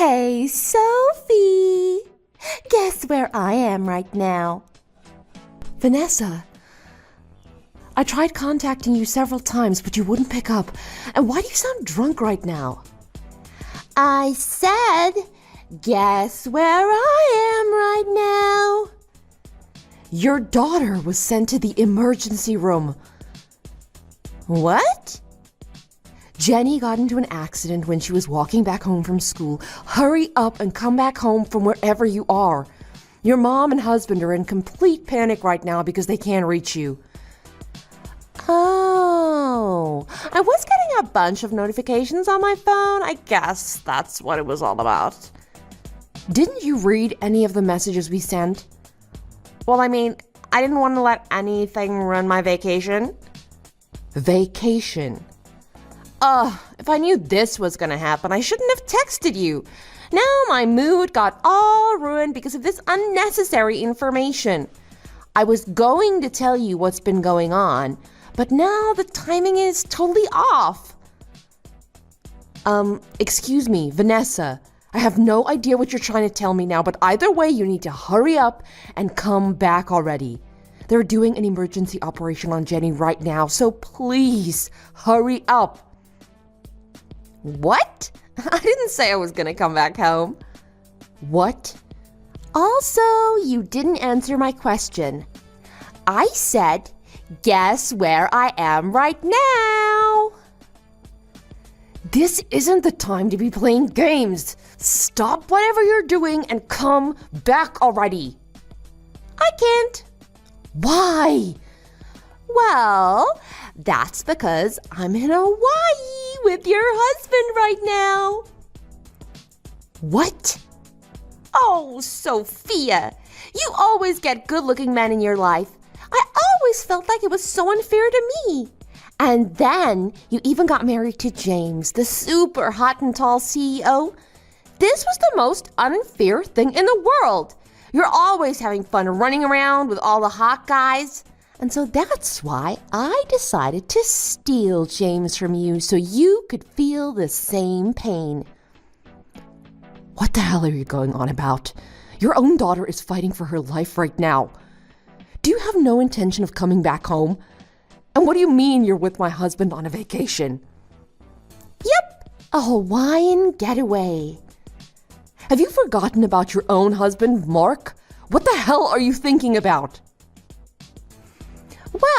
Hey, Sophie! Guess where I am right now? Vanessa, I tried contacting you several times, but you wouldn't pick up. And why do you sound drunk right now? I said, guess where I am right now? Your daughter was sent to the emergency room. What? Jenny got into an accident when she was walking back home from school. Hurry up and come back home from wherever you are. Your mom and husband are in complete panic right now because they can't reach you. Oh, I was getting a bunch of notifications on my phone. I guess that's what it was all about. Didn't you read any of the messages we sent? Well, I didn't want to let anything ruin my vacation. Vacation? If I knew this was gonna happen, I shouldn't have texted you. Now my mood got all ruined because of this unnecessary information. I was going to tell you what's been going on, but now the timing is totally off. Excuse me, Vanessa. I have no idea what you're trying to tell me now, but either way, you need to hurry up and come back already. They're doing an emergency operation on Jenny right now, so please hurry up. What? I didn't say I was gonna come back home. What? Also, you didn't answer my question. I said, guess where I am right now? This isn't the time to be playing games. Stop whatever you're doing and come back already. I can't. Why? Well, that's because I'm in Hawaii with your husband right now. What? Oh, Sophia, you always get good-looking men in your life. I always felt like it was so unfair to me. And then you even got married to James, the super hot and tall CEO. This was the most unfair thing in the world. You're always having fun running around with all the hot guys. And so that's why I decided to steal James from you so you could feel the same pain. What the hell are you going on about? Your own daughter is fighting for her life right now. Do you have no intention of coming back home? And what do you mean you're with my husband on a vacation? Yep, a Hawaiian getaway. Have you forgotten about your own husband, Mark? What the hell are you thinking about?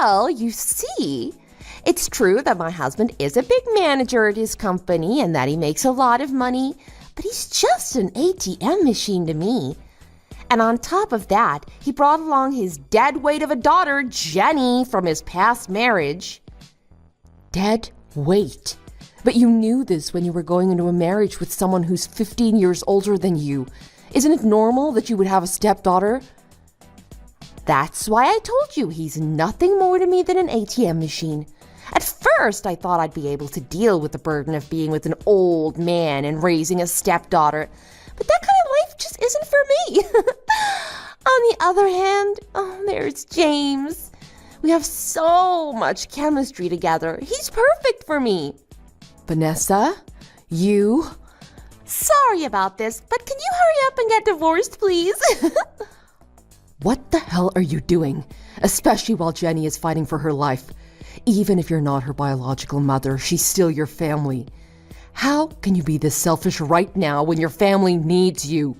Well, you see, it's true that my husband is a big manager at his company and that he makes a lot of money, but he's just an ATM machine to me. And on top of that, he brought along his dead weight of a daughter, Jenny, from his past marriage. Dead weight? But you knew this when you were going into a marriage with someone who's 15 years older than you. Isn't it normal that you would have a stepdaughter? That's why I told you he's nothing more to me than an ATM machine. At first, I thought I'd be able to deal with the burden of being with an old man and raising a stepdaughter, but that kind of life just isn't for me. On the other hand, there's James. We have so much chemistry together. He's perfect for me. Vanessa, you... Sorry about this, but can you hurry up and get divorced, please? What the hell are you doing? Especially while Jenny is fighting for her life. Even if you're not her biological mother, she's still your family. How can you be this selfish right now when your family needs you?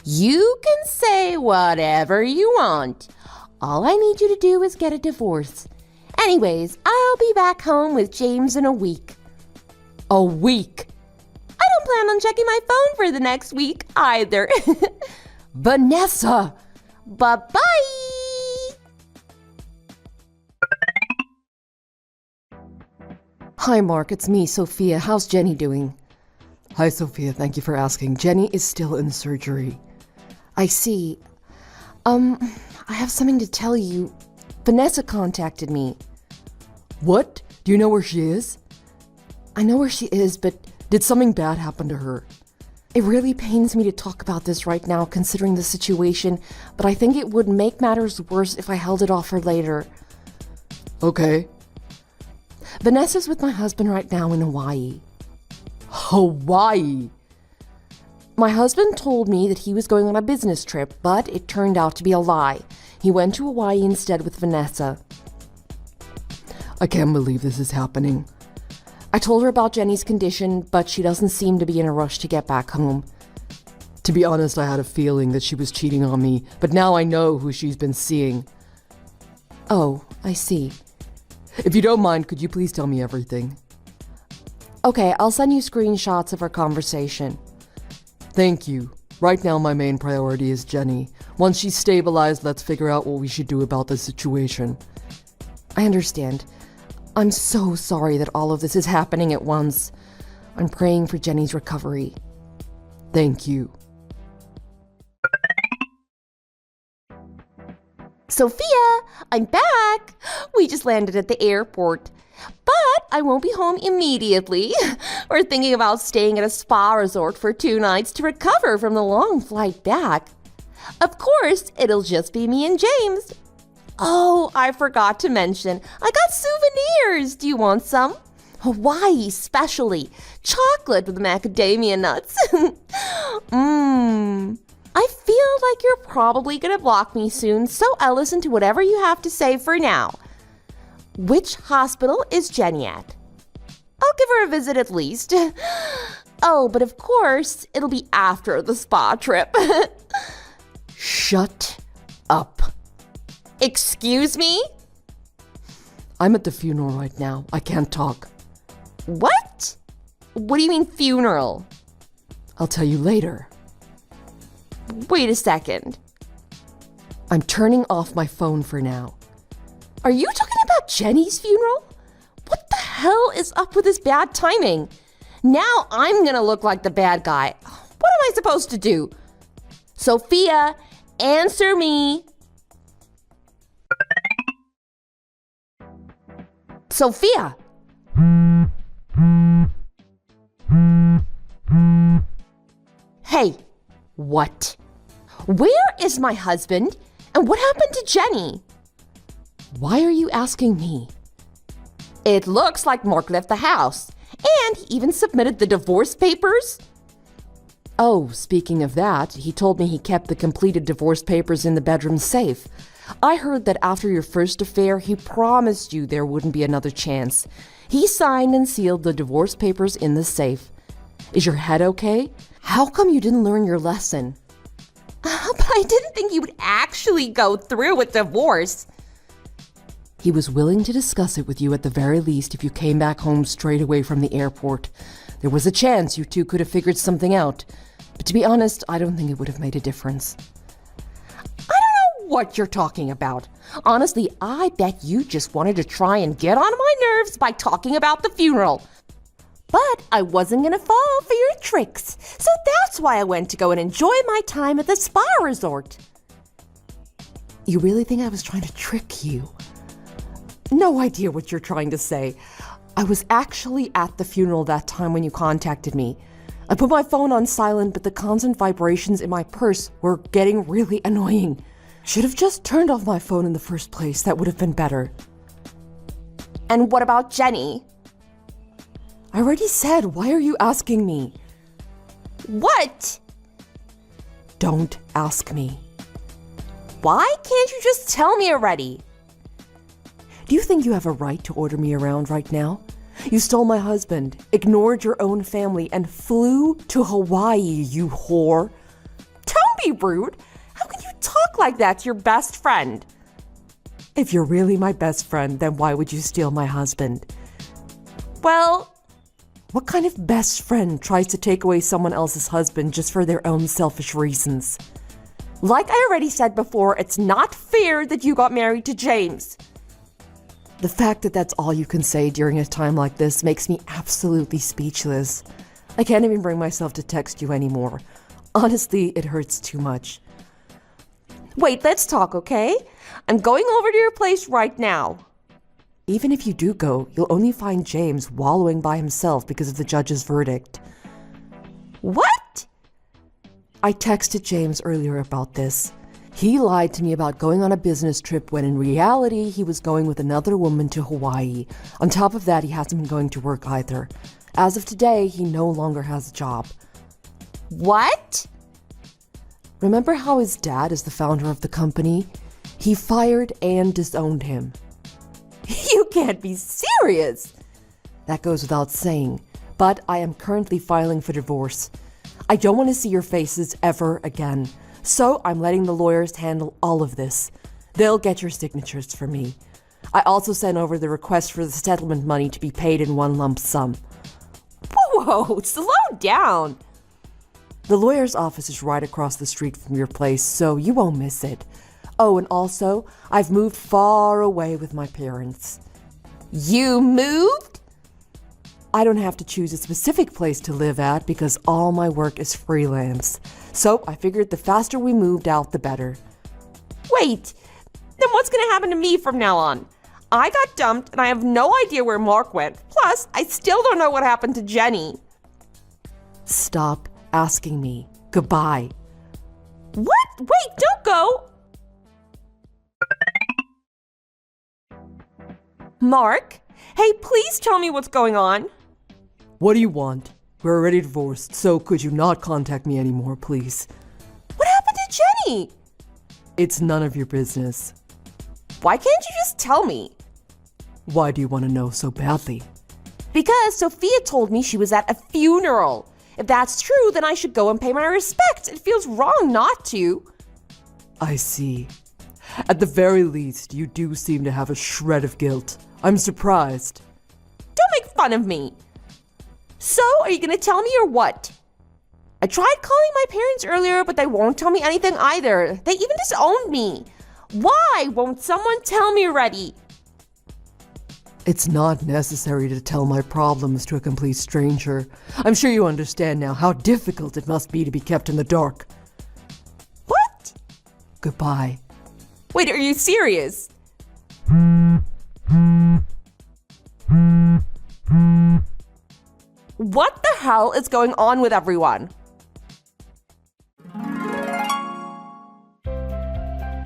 You can say whatever you want. All I need you to do is get a divorce. Anyways, I'll be back home with James in a week. A week? I don't plan on checking my phone for the next week either. Vanessa! Bye-bye! Hi, Mark. It's me, Sophia. How's Jenny doing? Hi, Sophia. Thank you for asking. Jenny is still in surgery. I see. I have something to tell you. Vanessa contacted me. What? Do you know where she is? I know where she is, but did something bad happen to her? It really pains me to talk about this right now, considering the situation, but I think it would make matters worse if I held it off for later. Okay. Vanessa's with my husband right now in Hawaii. Hawaii? My husband told me that he was going on a business trip, but it turned out to be a lie. He went to Hawaii instead with Vanessa. I can't believe this is happening. I told her about Jenny's condition, but she doesn't seem to be in a rush to get back home. To be honest, I had a feeling that she was cheating on me, but now I know who she's been seeing. Oh, I see. If you don't mind, could you please tell me everything? Okay, I'll send you screenshots of our conversation. Thank you. Right now, my main priority is Jenny. Once she's stabilized, let's figure out what we should do about the situation. I understand. I'm so sorry that all of this is happening at once. I'm praying for Jenny's recovery. Thank you. Sophia, I'm back. We just landed at the airport. But I won't be home immediately. We're thinking about staying at a spa resort for 2 nights to recover from the long flight back. Of course, it'll just be me and James. Oh, I forgot to mention, I got souvenirs. Do you want some? Hawaii specially. Chocolate with macadamia nuts. I feel like you're probably going to block me soon, so I'll listen to whatever you have to say for now. Which hospital is Jenny at? I'll give her a visit at least. Oh, but of course, it'll be after the spa trip. Shut up. Excuse me? I'm at the funeral right now. I can't talk. What? What do you mean funeral? I'll tell you later. Wait a second. I'm turning off my phone for now. Are you talking about Jenny's funeral? What the hell is up with this bad timing? Now I'm gonna look like the bad guy. What am I supposed to do? Sophia, answer me. Sophia! Hey, what? Where is my husband? And what happened to Jenny? Why are you asking me? It looks like Mark left the house. And he even submitted the divorce papers. Oh, speaking of that, he told me he kept the completed divorce papers in the bedroom safe. I heard that after your first affair, he promised you there wouldn't be another chance. He signed and sealed the divorce papers in the safe. Is your head okay? How come you didn't learn your lesson? But I didn't think he would actually go through with divorce. He was willing to discuss it with you at the very least if you came back home straight away from the airport. There was a chance you two could have figured something out. But to be honest, I don't think it would have made a difference. I don't know what you're talking about. Honestly, I bet you just wanted to try and get on my nerves by talking about the funeral. But I wasn't going to fall for your tricks. So that's why I went to go and enjoy my time at the spa resort. You really think I was trying to trick you? No idea what you're trying to say. I was actually at the funeral that time when you contacted me. I put my phone on silent, but the constant vibrations in my purse were getting really annoying. Should have just turned off my phone in the first place. That would have been better. And what about Jenny? I already said, why are you asking me? What? Don't ask me. Why can't you just tell me already? Do you think you have a right to order me around right now? You stole my husband, ignored your own family, and flew to Hawaii, you whore. Don't be rude. How can you talk like that to your best friend? If you're really my best friend, then why would you steal my husband? Well, what kind of best friend tries to take away someone else's husband just for their own selfish reasons? Like I already said before, it's not fair that you got married to James. The fact that that's all you can say during a time like this makes me absolutely speechless. I can't even bring myself to text you anymore. Honestly, it hurts too much. Wait, let's talk, okay? I'm going over to your place right now. Even if you do go, you'll only find James wallowing by himself because of the judge's verdict. What? I texted James earlier about this. He lied to me about going on a business trip when in reality he was going with another woman to Hawaii. On top of that, he hasn't been going to work either. As of today, he no longer has a job. What? Remember how his dad is the founder of the company? He fired and disowned him. You can't be serious. That goes without saying, but I am currently filing for divorce. I don't want to see your faces ever again, so I'm letting the lawyers handle all of this. They'll get your signatures for me. I also sent over the request for the settlement money to be paid in one lump sum. Whoa, slow down. The lawyer's office is right across the street from your place, so you won't miss it. Oh, and also, I've moved far away with my parents. You moved? I don't have to choose a specific place to live at because all my work is freelance. So I figured the faster we moved out, the better. Wait, then what's going to happen to me from now on? I got dumped and I have no idea where Mark went. Plus, I still don't know what happened to Jenny. Stop asking me. Goodbye. What? Wait, don't go. Mark? Hey, please tell me what's going on. What do you want? We're already divorced, so could you not contact me anymore, please? What happened to Jenny? It's none of your business. Why can't you just tell me? Why do you want to know so badly? Because Sophia told me she was at a funeral. If that's true, then I should go and pay my respects. It feels wrong not to. I see. At the very least, you do seem to have a shred of guilt. I'm surprised. Don't make fun of me. So, are you gonna tell me or what? I tried calling my parents earlier, but they won't tell me anything either. They even disowned me. Why won't someone tell me already? It's not necessary to tell my problems to a complete stranger. I'm sure you understand now how difficult it must be to be kept in the dark. What? Goodbye. Wait, are you serious? What the hell is going on with everyone?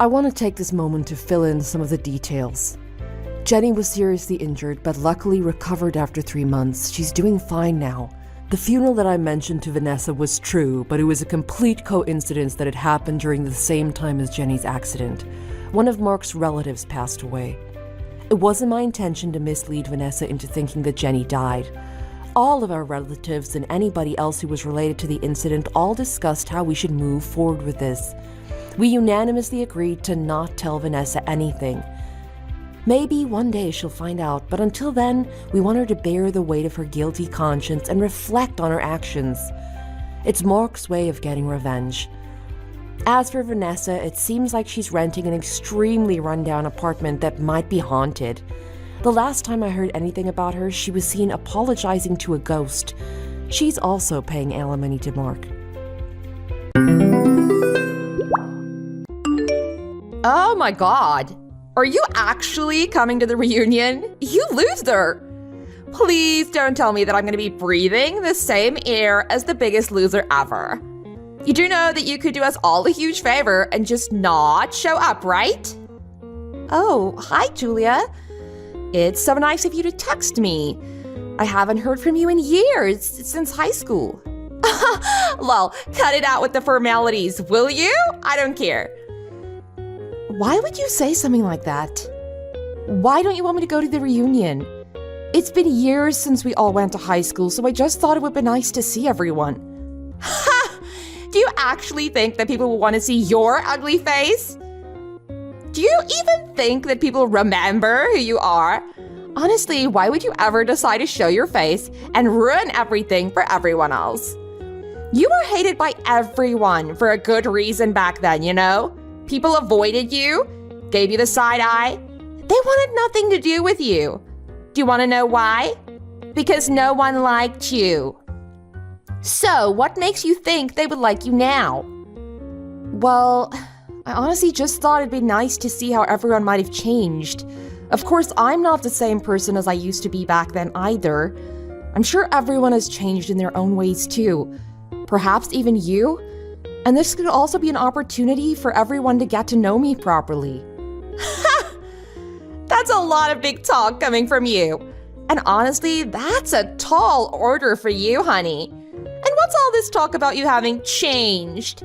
I want to take this moment to fill in some of the details. Jenny was seriously injured, but luckily recovered after 3 months. She's doing fine now. The funeral that I mentioned to Vanessa was true, but it was a complete coincidence that it happened during the same time as Jenny's accident. One of Mark's relatives passed away. It wasn't my intention to mislead Vanessa into thinking that Jenny died. All of our relatives and anybody else who was related to the incident all discussed how we should move forward with this. We unanimously agreed to not tell Vanessa anything. Maybe one day she'll find out, but until then, we want her to bear the weight of her guilty conscience and reflect on her actions. It's Mark's way of getting revenge. As for Vanessa, it seems like she's renting an extremely rundown apartment that might be haunted. The last time I heard anything about her, she was seen apologizing to a ghost. She's also paying alimony to Mark. Oh my god. Are you actually coming to the reunion? You loser! Please don't tell me that I'm going to be breathing the same air as the biggest loser ever. You do know that you could do us all a huge favor and just not show up, right? Oh, hi, Julia. It's so nice of you to text me. I haven't heard from you in years, since high school. Lol, cut it out with the formalities, will you? I don't care. Why would you say something like that? Why don't you want me to go to the reunion? It's been years since we all went to high school, so I just thought it would be nice to see everyone. Ha! Do you actually think that people will want to see your ugly face? Do you even think that people remember who you are? Honestly, why would you ever decide to show your face and ruin everything for everyone else? You were hated by everyone for a good reason back then, you know? People avoided you, gave you the side eye. They wanted nothing to do with you. Do you want to know why? Because no one liked you. So, what makes you think they would like you now? Well, I honestly just thought it'd be nice to see how everyone might have changed. Of course, I'm not the same person as I used to be back then either. I'm sure everyone has changed in their own ways too. Perhaps even you? And this could also be an opportunity for everyone to get to know me properly. Ha! That's a lot of big talk coming from you. And honestly, that's a tall order for you, honey. And what what's all this talk about you having changed?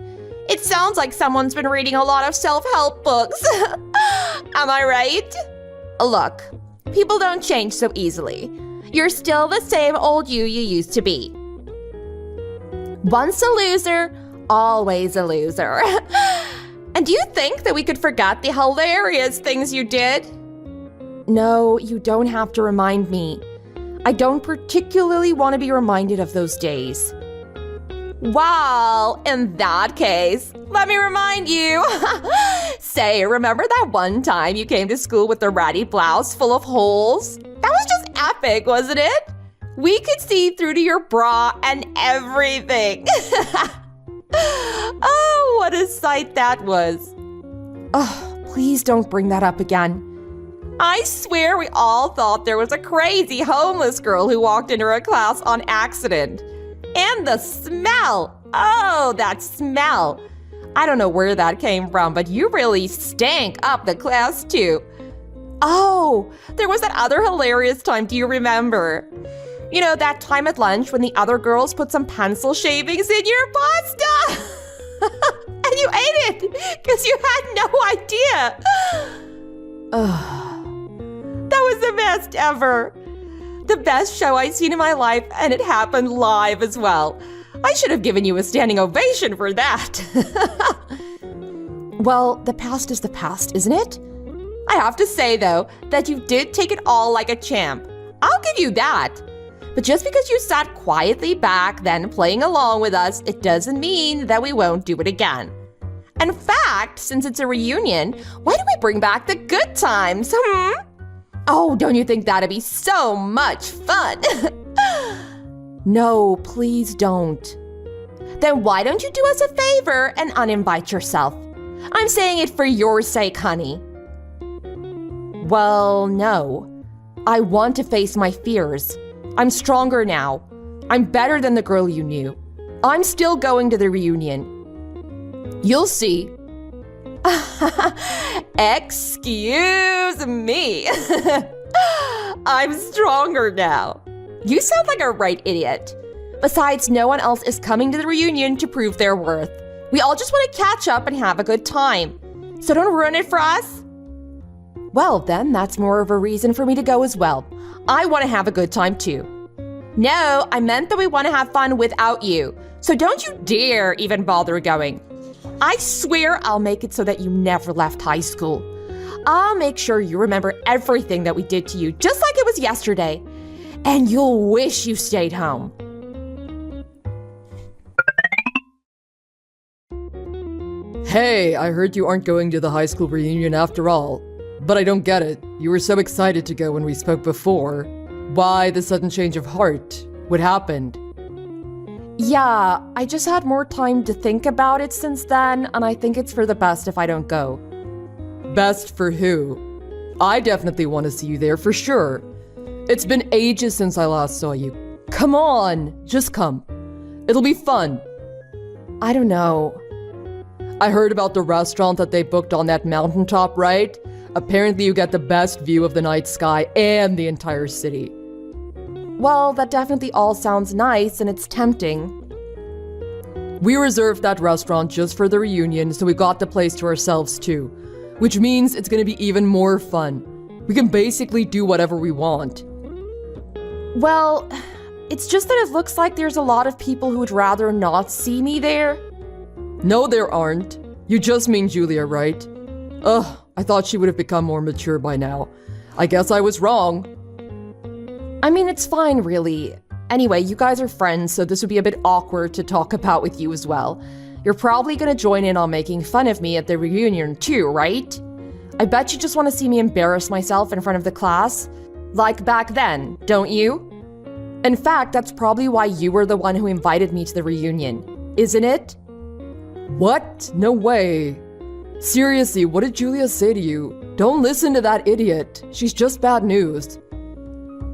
It sounds like someone's been reading a lot of self-help books. Am I right? Look, people don't change so easily. You're still the same old you used to be. Once a loser, always a loser. And do you think that we could forget the hilarious things you did? No, you don't have to remind me. I don't particularly want to be reminded of those days. Well, in that case, let me remind you. Say, remember that one time you came to school with the ratty blouse full of holes? That was just epic, wasn't it? We could see through to your bra and everything. Oh, what a sight that was. Oh, please don't bring that up again. I swear we all thought there was a crazy homeless girl who walked into our class on accident. And the smell! Oh, that smell! I don't know where that came from, but you really stank up the class too. Oh, there was that other hilarious time, do you remember? You know, that time at lunch when the other girls put some pencil shavings in your pasta? And you ate it because you had no idea. That was the best ever. The best show I've seen in my life, and it happened live as well. I should have given you a standing ovation for that. Well, the past is the past, isn't it? I have to say, though, that you did take it all like a champ. I'll give you that. But just because you sat quietly back then playing along with us, it doesn't mean that we won't do it again. In fact, since it's a reunion, why don't we bring back the good times, Oh, don't you think that'd be so much fun? No, please don't. Then why don't you do us a favor and uninvite yourself? I'm saying it for your sake, honey. Well, no. I want to face my fears. I'm stronger now. I'm better than the girl you knew. I'm still going to the reunion. You'll see. Excuse me. I'm stronger now. You sound like a right idiot. Besides, no one else is coming to the reunion to prove their worth. We all just want to catch up and have a good time. So don't ruin it for us. Well, then that's more of a reason for me to go as well. I want to have a good time too. No, I meant that we want to have fun without you. So don't you dare even bother going. I swear I'll make it so that you never left high school. I'll make sure you remember everything that we did to you, just like it was yesterday. And you'll wish you stayed home. Hey, I heard you aren't going to the high school reunion after all. But I don't get it. You were so excited to go when we spoke before. Why the sudden change of heart? What happened? Yeah, I just had more time to think about it since then, and I think it's for the best if I don't go. Best for who? I definitely want to see you there for sure. It's been ages since I last saw you. Come on, just come. It'll be fun. I don't know. I heard about the restaurant that they booked on that mountaintop, right? Apparently you get the best view of the night sky and the entire city. Well, that definitely all sounds nice and it's tempting. We reserved that restaurant just for the reunion, so we got the place to ourselves too. Which means it's gonna be even more fun. We can basically do whatever we want. Well, it's just that it looks like there's a lot of people who would rather not see me there. No, there aren't. You just mean Julia, right? Ugh, I thought she would have become more mature by now. I guess I was wrong. I mean, it's fine, really. Anyway, you guys are friends, so this would be a bit awkward to talk about with you as well. You're probably gonna join in on making fun of me at the reunion too, right? I bet you just want to see me embarrass myself in front of the class. Like back then, don't you? In fact, that's probably why you were the one who invited me to the reunion, isn't it? What? No way. Seriously, what did Julia say to you? Don't listen to that idiot. She's just bad news.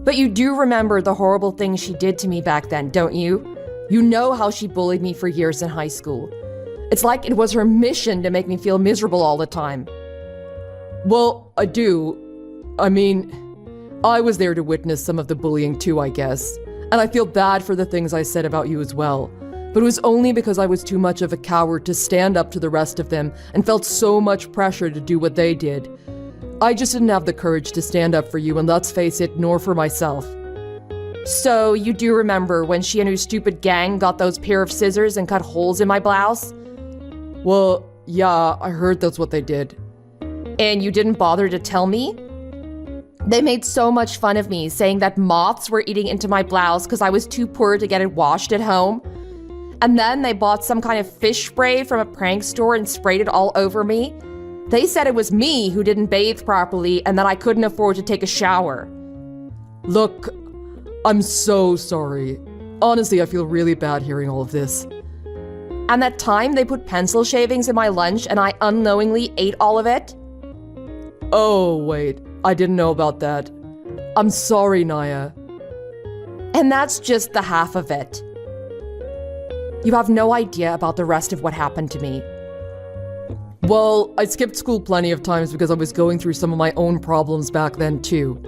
But you do remember the horrible things she did to me back then, don't you? You know how she bullied me for years in high school. It's like it was her mission to make me feel miserable all the time. Well, I do. I mean, I was there to witness some of the bullying too, I guess. And I feel bad for the things I said about you as well. but it was only because I was too much of a coward to stand up to the rest of them and felt so much pressure to do what they did. I just didn't have the courage to stand up for you, and let's face it, nor for myself. So you do remember when she and her stupid gang got those pair of scissors and cut holes in my blouse? Well, yeah, I heard that's what they did. And you didn't bother to tell me? They made so much fun of me, saying that moths were eating into my blouse because I was too poor to get it washed at home. And then they bought some kind of fish spray from a prank store and sprayed it all over me. They said it was me who didn't bathe properly and that I couldn't afford to take a shower. Look, I'm so sorry. Honestly, I feel really bad hearing all of this. And that time they put pencil shavings in my lunch and I unknowingly ate all of it? Oh, wait, I didn't know about that. I'm sorry, Naya. And that's just the half of it. You have no idea about the rest of what happened to me. Well, I skipped school plenty of times because I was going through some of my own problems back then, too.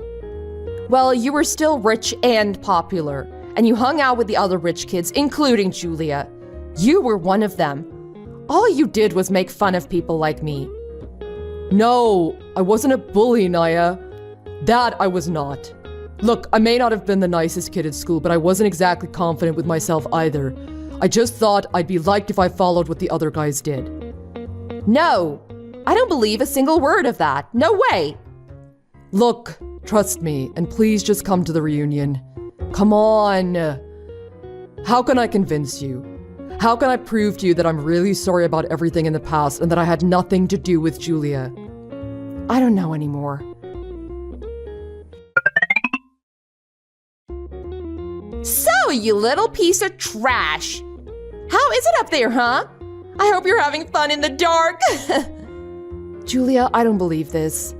Well, you were still rich and popular, and you hung out with the other rich kids, including Julia. You were one of them. All you did was make fun of people like me. No, I wasn't a bully, Naya. That I was not. Look, I may not have been the nicest kid at school, but I wasn't exactly confident with myself either. I just thought I'd be liked if I followed what the other guys did. No, I don't believe a single word of that. No way. Look, trust me, and please just come to the reunion. Come on. How can I convince you? How can I prove to you that I'm really sorry about everything in the past and that I had nothing to do with Julia? I don't know anymore. So, you little piece of trash. How is it up there, huh? I hope you're having fun in the dark. Julia, I don't believe this.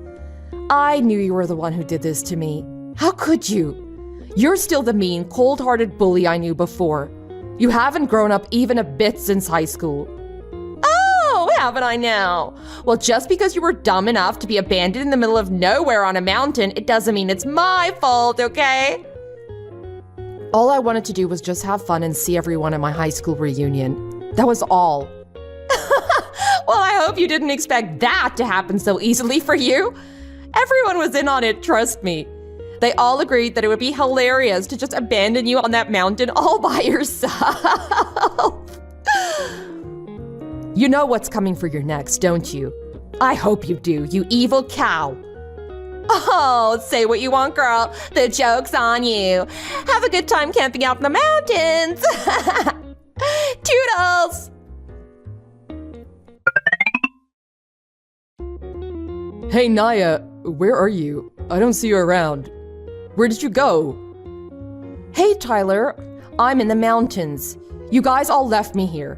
I knew you were the one who did this to me. How could you? You're still the mean, cold-hearted bully I knew before. You haven't grown up even a bit since high school. Oh, haven't I now? Well, just because you were dumb enough to be abandoned in the middle of nowhere on a mountain, it doesn't mean it's my fault, okay? All I wanted to do was just have fun and see everyone at my high school reunion. That was all. Well, I hope you didn't expect that to happen so easily for you. Everyone was in on it, trust me. They all agreed that it would be hilarious to just abandon you on that mountain all by yourself. You know what's coming for your next, don't you? I hope you do, you evil cow. Oh, say what you want, girl. The joke's on you. Have a good time camping out in the mountains. Toodles! Hey, Naya, where are you? I don't see you around. Where did you go? Hey, Tyler, I'm in the mountains. You guys all left me here.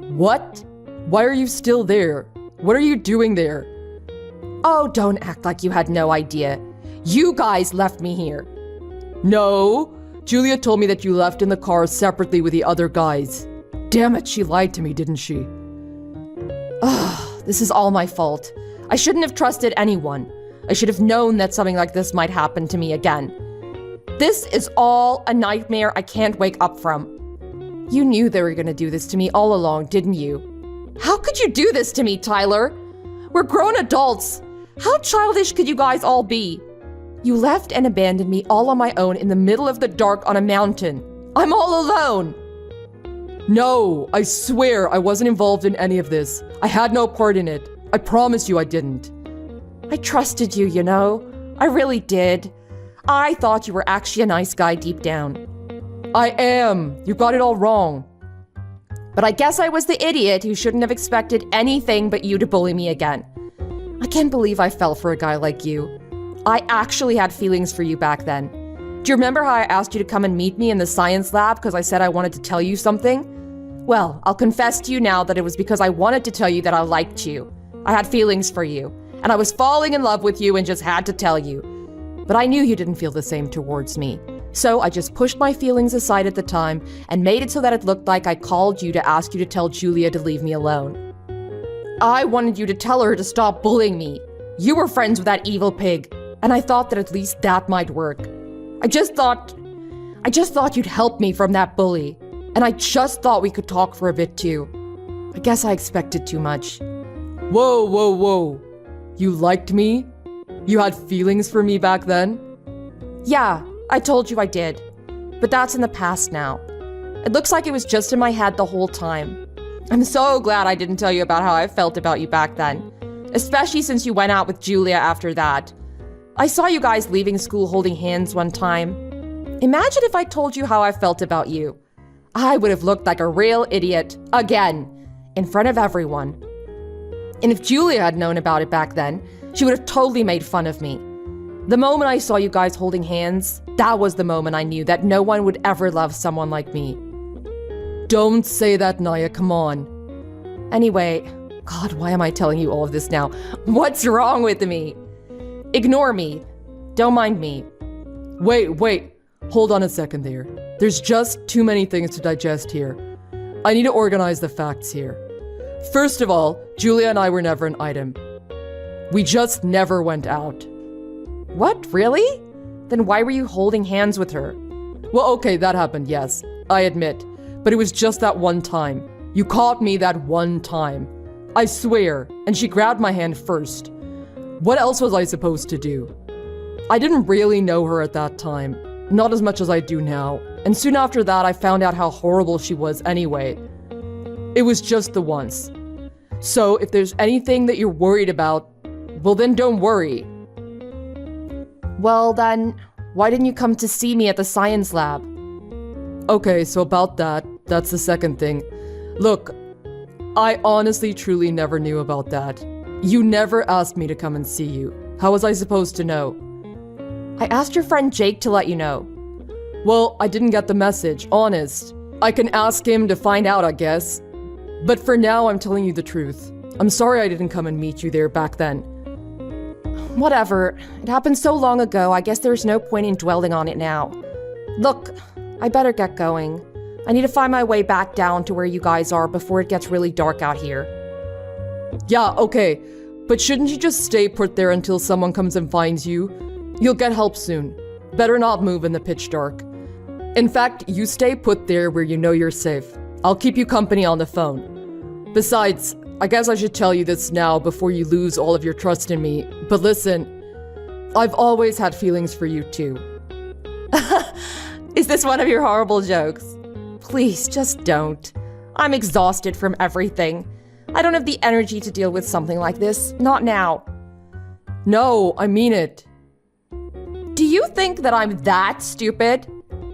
What? Why are you still there? What are you doing there? Oh, don't act like you had no idea. You guys left me here. No, Julia told me that you left in the car separately with the other guys. Damn it, she lied to me, didn't she? Ugh, this is all my fault. I shouldn't have trusted anyone. I should have known that something like this might happen to me again. This is all a nightmare I can't wake up from. You knew they were gonna do this to me all along, didn't you? How could you do this to me, Tyler? We're grown adults. How childish could you guys all be? You left and abandoned me all on my own in the middle of the dark on a mountain. I'm all alone. No, I swear I wasn't involved in any of this. I had no part in it. I promise you I didn't. I trusted you, you know. I really did. I thought you were actually a nice guy deep down. I am. You got it all wrong. But I guess I was the idiot who shouldn't have expected anything but you to bully me again. I can't believe I fell for a guy like you. I actually had feelings for you back then. Do you remember how I asked you to come and meet me in the science lab because I said I wanted to tell you something? Well, I'll confess to you now that it was because I wanted to tell you that I liked you. I had feelings for you, and I was falling in love with you and just had to tell you. But I knew you didn't feel the same towards me. So I just pushed my feelings aside at the time and made it so that it looked like I called you to ask you to tell Julia to leave me alone. I wanted you to tell her to stop bullying me. You were friends with that evil pig, and I thought that at least that might work. I just thought you'd help me from that bully. And I just thought we could talk for a bit too. I guess I expected too much. Whoa, whoa, whoa. You liked me? You had feelings for me back then? Yeah, I told you I did. But that's in the past now. It looks like it was just in my head the whole time. I'm so glad I didn't tell you about how I felt about you back then. Especially since you went out with Julia after that. I saw you guys leaving school holding hands one time. Imagine if I told you how I felt about you. I would have looked like a real idiot, again, in front of everyone. And if Julia had known about it back then, she would have totally made fun of me. The moment I saw you guys holding hands, that was the moment I knew that no one would ever love someone like me. Don't say that, Naya, come on. Anyway, God, why am I telling you all of this now? What's wrong with me? Ignore me. Don't mind me. Wait. Hold on a second there. There's just too many things to digest here. I need to organize the facts here. First of all, Julia and I were never an item. We just never went out. What, really? Then why were you holding hands with her? Well, okay, that happened, yes, I admit. But it was just that one time. You caught me that one time. I swear, and she grabbed my hand first. What else was I supposed to do? I didn't really know her at that time, not as much as I do now, and soon after that I found out how horrible she was anyway. It was just the once. So if there's anything that you're worried about, well then don't worry. Well then, why didn't you come to see me at the science lab? Okay, so about that, that's the second thing. Look, I honestly truly never knew about that. You never asked me to come and see you. How was I supposed to know? I asked your friend Jake to let you know. Well, I didn't get the message, honest. I can ask him to find out, I guess. But for now, I'm telling you the truth. I'm sorry I didn't come and meet you there back then. Whatever. It happened so long ago, I guess there's no point in dwelling on it now. Look, I better get going. I need to find my way back down to where you guys are before it gets really dark out here. Yeah, okay. But shouldn't you just stay put there until someone comes and finds you? You'll get help soon. Better not move in the pitch dark. In fact, you stay put there where you know you're safe. I'll keep you company on the phone. Besides, I guess I should tell you this now before you lose all of your trust in me. But listen, I've always had feelings for you too. Is this one of your horrible jokes? Please, just don't. I'm exhausted from everything. I don't have the energy to deal with something like this. Not now. No, I mean it. Do you think that I'm that stupid?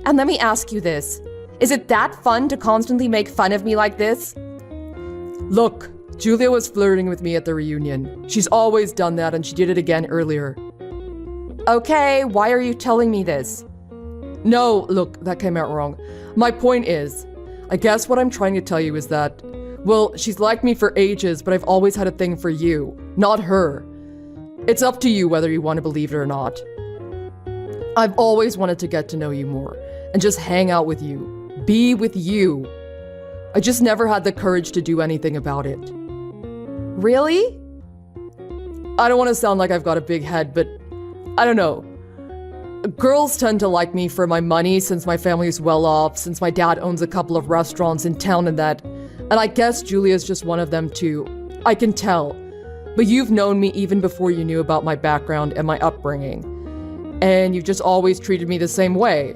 And let me ask you this. Is it that fun to constantly make fun of me like this? Look, Julia was flirting with me at the reunion. She's always done that, and she did it again earlier. Okay, why are you telling me this? No, look, that came out wrong. My point is, I guess what I'm trying to tell you is that, well, she's liked me for ages, but I've always had a thing for you, not her. It's up to you whether you want to believe it or not. I've always wanted to get to know you more, and just hang out with you, be with you. I just never had the courage to do anything about it. Really? I don't want to sound like I've got a big head, but I don't know. Girls tend to like me for my money since my family's well off, since my dad owns a couple of restaurants in town and that. And I guess Julia's just one of them too. I can tell. But you've known me even before you knew about my background and my upbringing. And you've just always treated me the same way.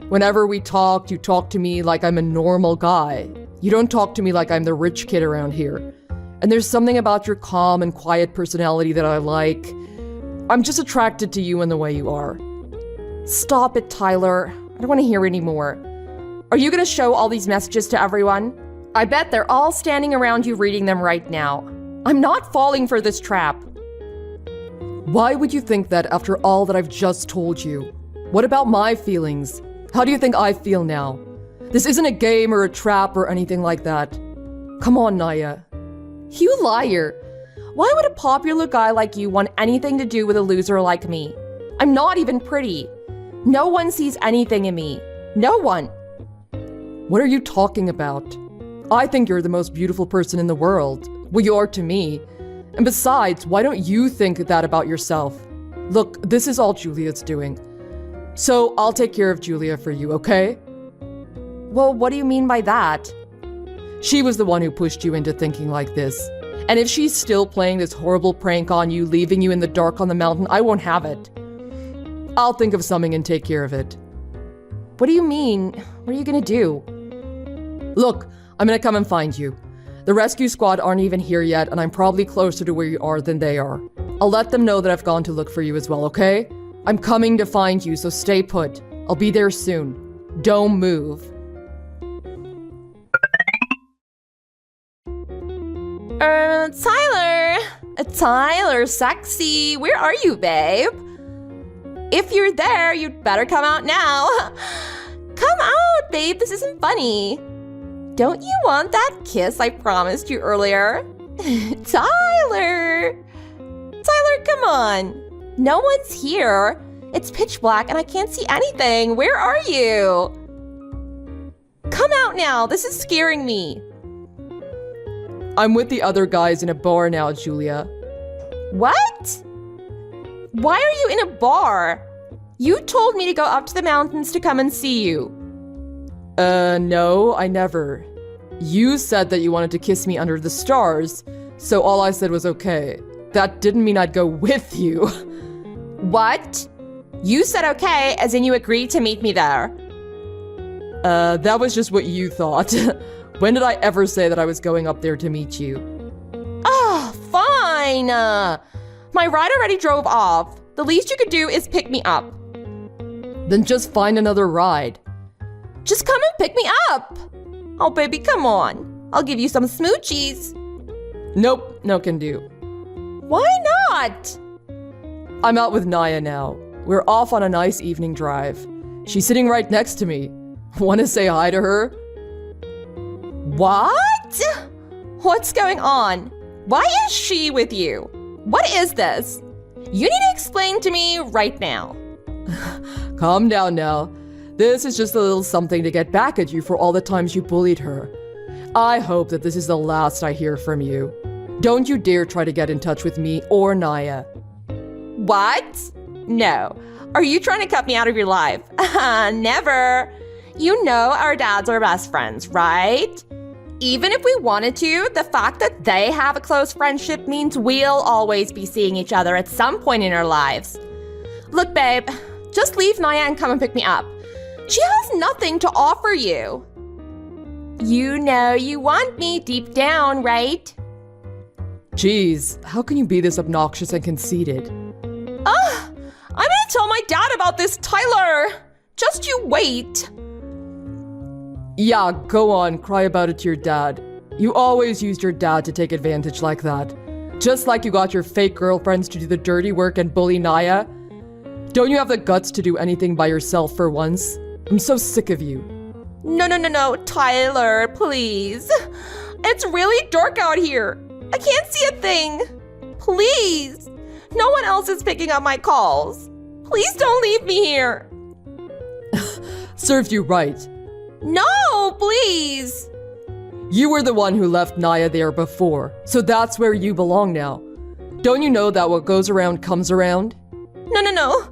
Whenever we talked, you talked to me like I'm a normal guy. You don't talk to me like I'm the rich kid around here. And there's something about your calm and quiet personality that I like. I'm just attracted to you in the way you are. Stop it, Tyler. I don't want to hear anymore. Are you going to show all these messages to everyone? I bet they're all standing around you reading them right now. I'm not falling for this trap. Why would you think that after all that I've just told you? What about my feelings? How do you think I feel now? This isn't a game or a trap or anything like that. Come on, Naya. You liar. Why would a popular guy like you want anything to do with a loser like me? I'm not even pretty. No one sees anything in me. No one. What are you talking about? I think you're the most beautiful person in the world. Well, you are to me. And besides, why don't you think that about yourself? Look, this is all Julia's doing. So I'll take care of Julia for you, okay? Well, what do you mean by that? She was the one who pushed you into thinking like this. And if she's still playing this horrible prank on you, leaving you in the dark on the mountain, I won't have it. I'll think of something and take care of it. What do you mean? What are you gonna do? Look, I'm gonna come and find you. The rescue squad aren't even here yet, and I'm probably closer to where you are than they are. I'll let them know that I've gone to look for you as well, okay? I'm coming to find you, so stay put. I'll be there soon. Don't move. Tyler, sexy. Where are you, babe? If you're there, you'd better come out now. Come out, babe. This isn't funny. Don't you want that kiss I promised you earlier? Tyler, come on. No one's here. It's pitch black and I can't see anything. Where are you? Come out now. This is scaring me. I'm with the other guys in a bar now, Julia. What? Why are you in a bar? You told me to go up to the mountains to come and see you. No, I never. You said that you wanted to kiss me under the stars, so all I said was okay. That didn't mean I'd go with you. What? You said okay, as in you agreed to meet me there. That was just what you thought. When did I ever say that I was going up there to meet you? Oh, fine. My ride already drove off. The least you could do is pick me up. Then just find another ride. Just come and pick me up. Oh, baby, come on. I'll give you some smoochies. Nope, no can do. Why not? I'm out with Naya now. We're off on a nice evening drive. She's sitting right next to me. Want to say hi to her? What? What's going on? Why is she with you? What is this? You need to explain to me right now. Calm down now. This is just a little something to get back at you for all the times you bullied her. I hope that this is the last I hear from you. Don't you dare try to get in touch with me or Naya. What? No. Are you trying to cut me out of your life? Never. You know our dads are best friends, right? Even if we wanted to, the fact that they have a close friendship means we'll always be seeing each other at some point in our lives. Look, babe, just leave Naya and come and pick me up. She has nothing to offer you. You know you want me deep down, right? Jeez, how can you be this obnoxious and conceited? I'm gonna tell my dad about this, Tyler. Just you wait. Yeah, go on, cry about it to your dad. You always used your dad to take advantage like that. Just like you got your fake girlfriends to do the dirty work and bully Naya. Don't you have the guts to do anything by yourself for once? I'm so sick of you. No, Tyler, please. It's really dark out here. I can't see a thing. Please. No one else is picking up my calls. Please don't leave me here. Served you right. No, please. You were the one who left Naya there before, so that's where you belong now. Don't you know that what goes around comes around? No.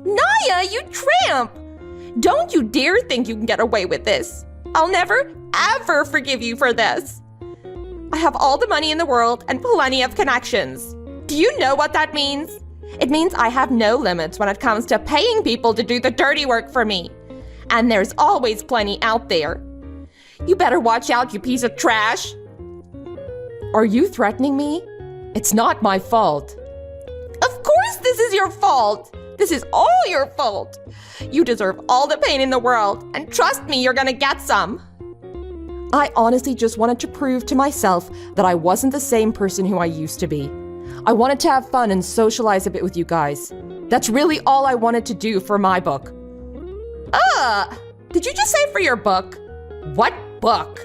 Naya, you tramp! Don't you dare think you can get away with this. I'll never, ever forgive you for this. I have all the money in the world and plenty of connections. Do you know what that means? It means I have no limits when it comes to paying people to do the dirty work for me. And there's always plenty out there. You better watch out, you piece of trash. Are you threatening me? It's not my fault. Of course this is your fault. This is all your fault. You deserve all the pain in the world, and trust me, you're gonna get some. I honestly just wanted to prove to myself that I wasn't the same person who I used to be. I wanted to have fun and socialize a bit with you guys. That's really all I wanted to do for my book. Did you just say for your book? What book?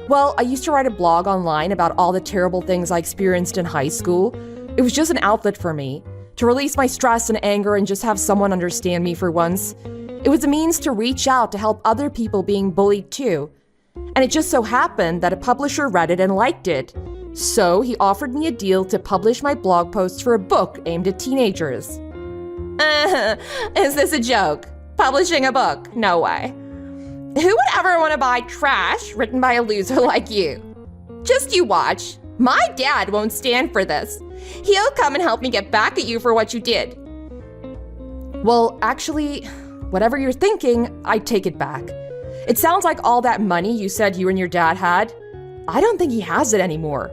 Well, I used to write a blog online about all the terrible things I experienced in high school. It was just an outlet for me, to release my stress and anger and just have someone understand me for once. It was a means to reach out to help other people being bullied too. And it just so happened that a publisher read it and liked it. So he offered me a deal to publish my blog posts for a book aimed at teenagers. Is this a joke? Publishing a book? No way. Who would ever want to buy trash written by a loser like you? Just you watch. My dad won't stand for this. He'll come and help me get back at you for what you did. Well, actually, whatever you're thinking, I take it back. It sounds like all that money you said you and your dad had, I don't think he has it anymore.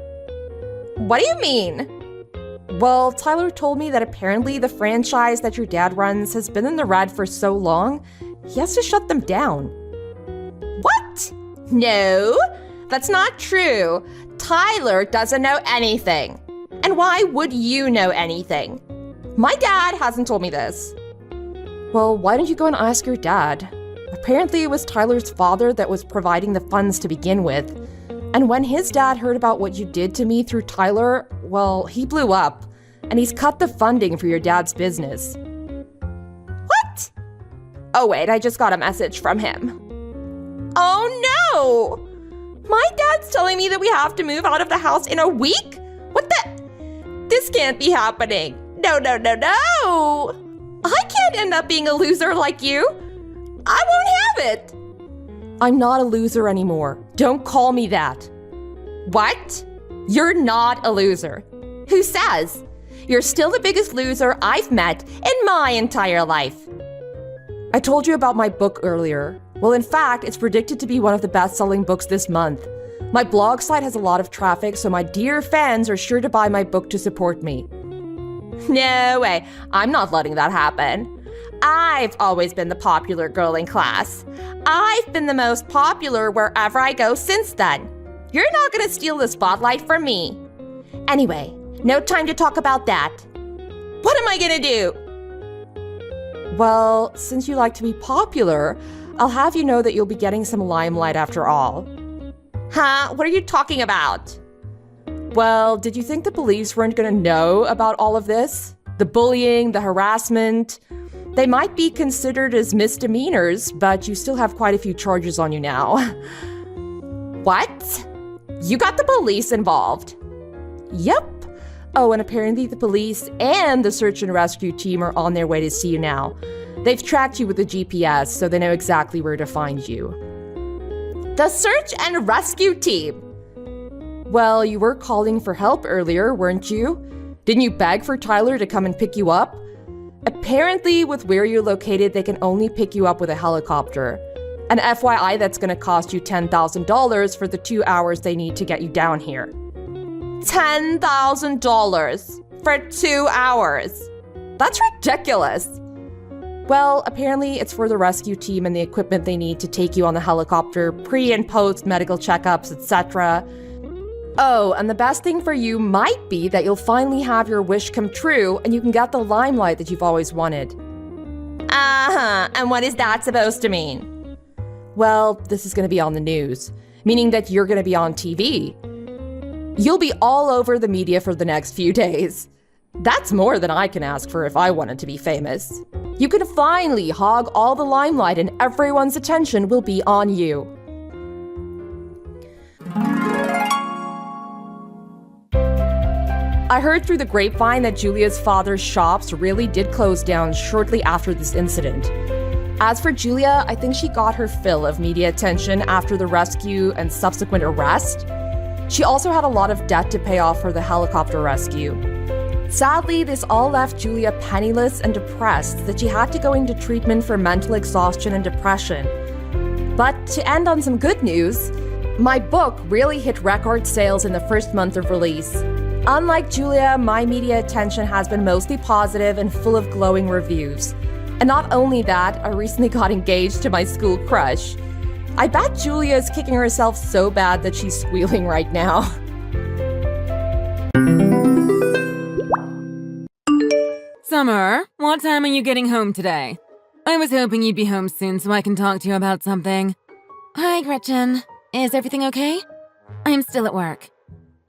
What do you mean? Well, Tyler told me that apparently the franchise that your dad runs has been in the red for so long, he has to shut them down. What? No, that's not true. Tyler doesn't know anything. And why would you know anything? My dad hasn't told me this. Well, why don't you go and ask your dad? Apparently it was Tyler's father that was providing the funds to begin with. And when his dad heard about what you did to me through Tyler, well, he blew up. And he's cut the funding for your dad's business. What? Oh wait, I just got a message from him. Oh no! My dad's telling me that we have to move out of the house in a week? What the? This can't be happening. No, no, no, no! I can't end up being a loser like you. I won't have it. I'm not a loser anymore. Don't call me that. What? You're not a loser. Who says? You're still the biggest loser I've met in my entire life. I told you about my book earlier. Well, in fact, it's predicted to be one of the best-selling books this month. My blog site has a lot of traffic, so my dear fans are sure to buy my book to support me. No way. I'm not letting that happen. I've always been the popular girl in class. I've been the most popular wherever I go since then. You're not gonna steal the spotlight from me. Anyway, no time to talk about that. What am I gonna do? Well, since you like to be popular, I'll have you know that you'll be getting some limelight after all. Huh? What are you talking about? Well, did you think the police weren't gonna know about all of this? The bullying, the harassment. They might be considered as misdemeanors, but you still have quite a few charges on you now. What? You got the police involved? Yep. Oh, and apparently the police and the search and rescue team are on their way to see you now. They've tracked you with the GPS, so they know exactly where to find you. The search and rescue team? Well, you were calling for help earlier, weren't you? Didn't you beg for Tyler to come and pick you up? Apparently, with where you're located, they can only pick you up with a helicopter. And FYI, that's gonna cost you $10,000 for the 2 hours they need to get you down here. $10,000 for 2 hours? That's ridiculous. Well, apparently it's for the rescue team and the equipment they need to take you on the helicopter, pre- and post-medical checkups, etc. Oh, and the best thing for you might be that you'll finally have your wish come true and you can get the limelight that you've always wanted. Uh-huh, and what is that supposed to mean? Well, this is gonna be on the news, meaning that you're gonna be on TV. You'll be all over the media for the next few days. That's more than I can ask for if I wanted to be famous. You can finally hog all the limelight and everyone's attention will be on you. I heard through the grapevine that Julia's father's shops really did close down shortly after this incident. As for Julia, I think she got her fill of media attention after the rescue and subsequent arrest. She also had a lot of debt to pay off for the helicopter rescue. Sadly, this all left Julia penniless and depressed that she had to go into treatment for mental exhaustion and depression. But to end on some good news, my book really hit record sales in the first month of release. Unlike Julia, my media attention has been mostly positive and full of glowing reviews. And not only that, I recently got engaged to my school crush. I bet Julia is kicking herself so bad that she's squealing right now. Summer, what time are you getting home today? I was hoping you'd be home soon so I can talk to you about something. Hi, Gretchen. Is everything okay? I'm still at work.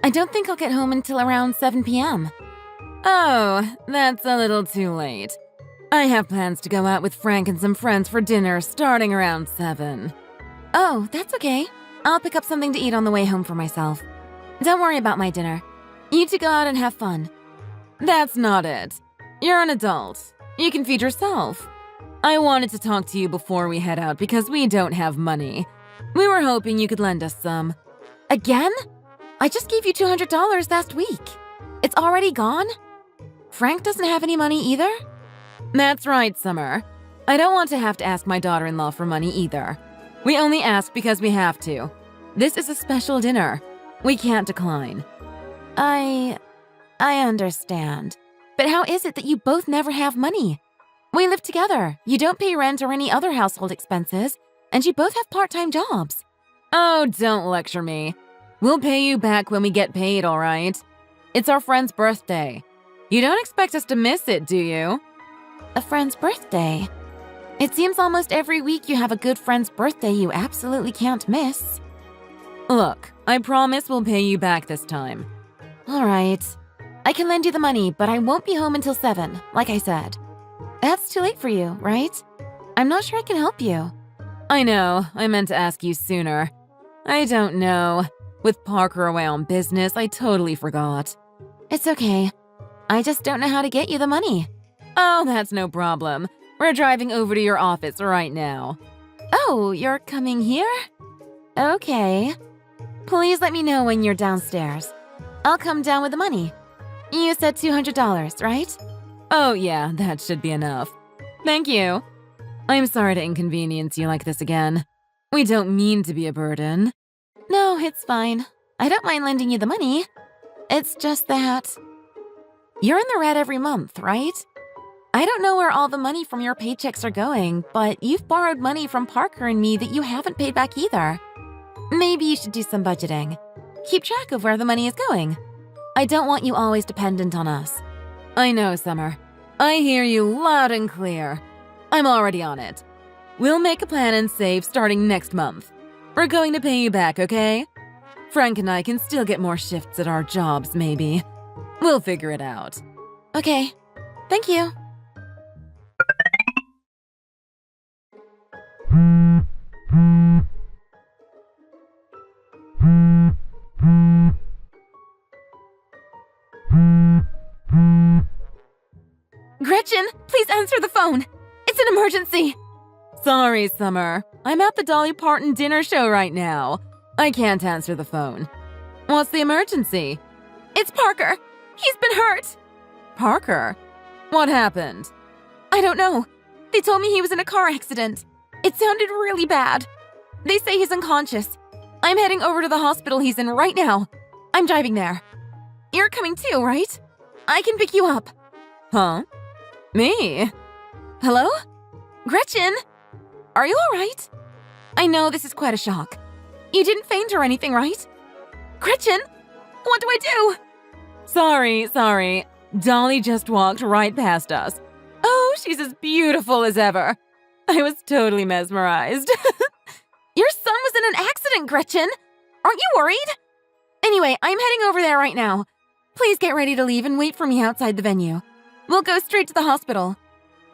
I don't think I'll get home until around 7 p.m. Oh, that's a little too late. I have plans to go out with Frank and some friends for dinner starting around 7. Oh, that's okay. I'll pick up something to eat on the way home for myself. Don't worry about my dinner. You two go out and have fun. That's not it. You're an adult. You can feed yourself. I wanted to talk to you before we head out because we don't have money. We were hoping you could lend us some. Again? I just gave you $200 last week. It's already gone? Frank doesn't have any money either? That's right, Summer. I don't want to have to ask my daughter-in-law for money either. We only ask because we have to. This is a special dinner. We can't decline. I understand. But how is it that you both never have money? We live together. You don't pay rent or any other household expenses, and you both have part-time jobs. Oh, don't lecture me. We'll pay you back when we get paid, all right? It's our friend's birthday. You don't expect us to miss it, do you? A friend's birthday? It seems almost every week you have a good friend's birthday you absolutely can't miss. Look, I promise we'll pay you back this time. All right. I can lend you the money, but I won't be home until 7, like I said. That's too late for you, right? I'm not sure I can help you. I know. I meant to ask you sooner. I don't know. With Parker away on business, I totally forgot. It's okay. I just don't know how to get you the money. Oh, that's no problem. We're driving over to your office right now. Oh, you're coming here? Okay. Please let me know when you're downstairs. I'll come down with the money. You said $200, right? Oh yeah, that should be enough. Thank you. I'm sorry to inconvenience you like this again. We don't mean to be a burden. No, it's fine. I don't mind lending you the money. It's just that... You're in the red every month, right? I don't know where all the money from your paychecks are going, but you've borrowed money from Parker and me that you haven't paid back either. Maybe you should do some budgeting. Keep track of where the money is going. I don't want you always dependent on us. I know, Summer. I hear you loud and clear. I'm already on it. We'll make a plan and save starting next month. We're going to pay you back, okay? Frank and I can still get more shifts at our jobs, maybe. We'll figure it out. Okay. Thank you. Gretchen, please answer the phone. It's an emergency. Sorry, Summer. I'm at the Dolly Parton dinner show right now. I can't answer the phone. What's the emergency? It's Parker. He's been hurt. Parker? What happened? I don't know. They told me he was in a car accident. It sounded really bad. They say he's unconscious. I'm heading over to the hospital he's in right now. I'm driving there. You're coming too, right? I can pick you up. Huh? Me? Hello? Gretchen? Are you all right? I know this is quite a shock. You didn't faint or anything, right? Gretchen? What do I do? Sorry. Dolly just walked right past us. Oh, she's as beautiful as ever. I was totally mesmerized. Your son was in an accident, Gretchen. Aren't you worried? Anyway, I'm heading over there right now. Please get ready to leave and wait for me outside the venue. We'll go straight to the hospital.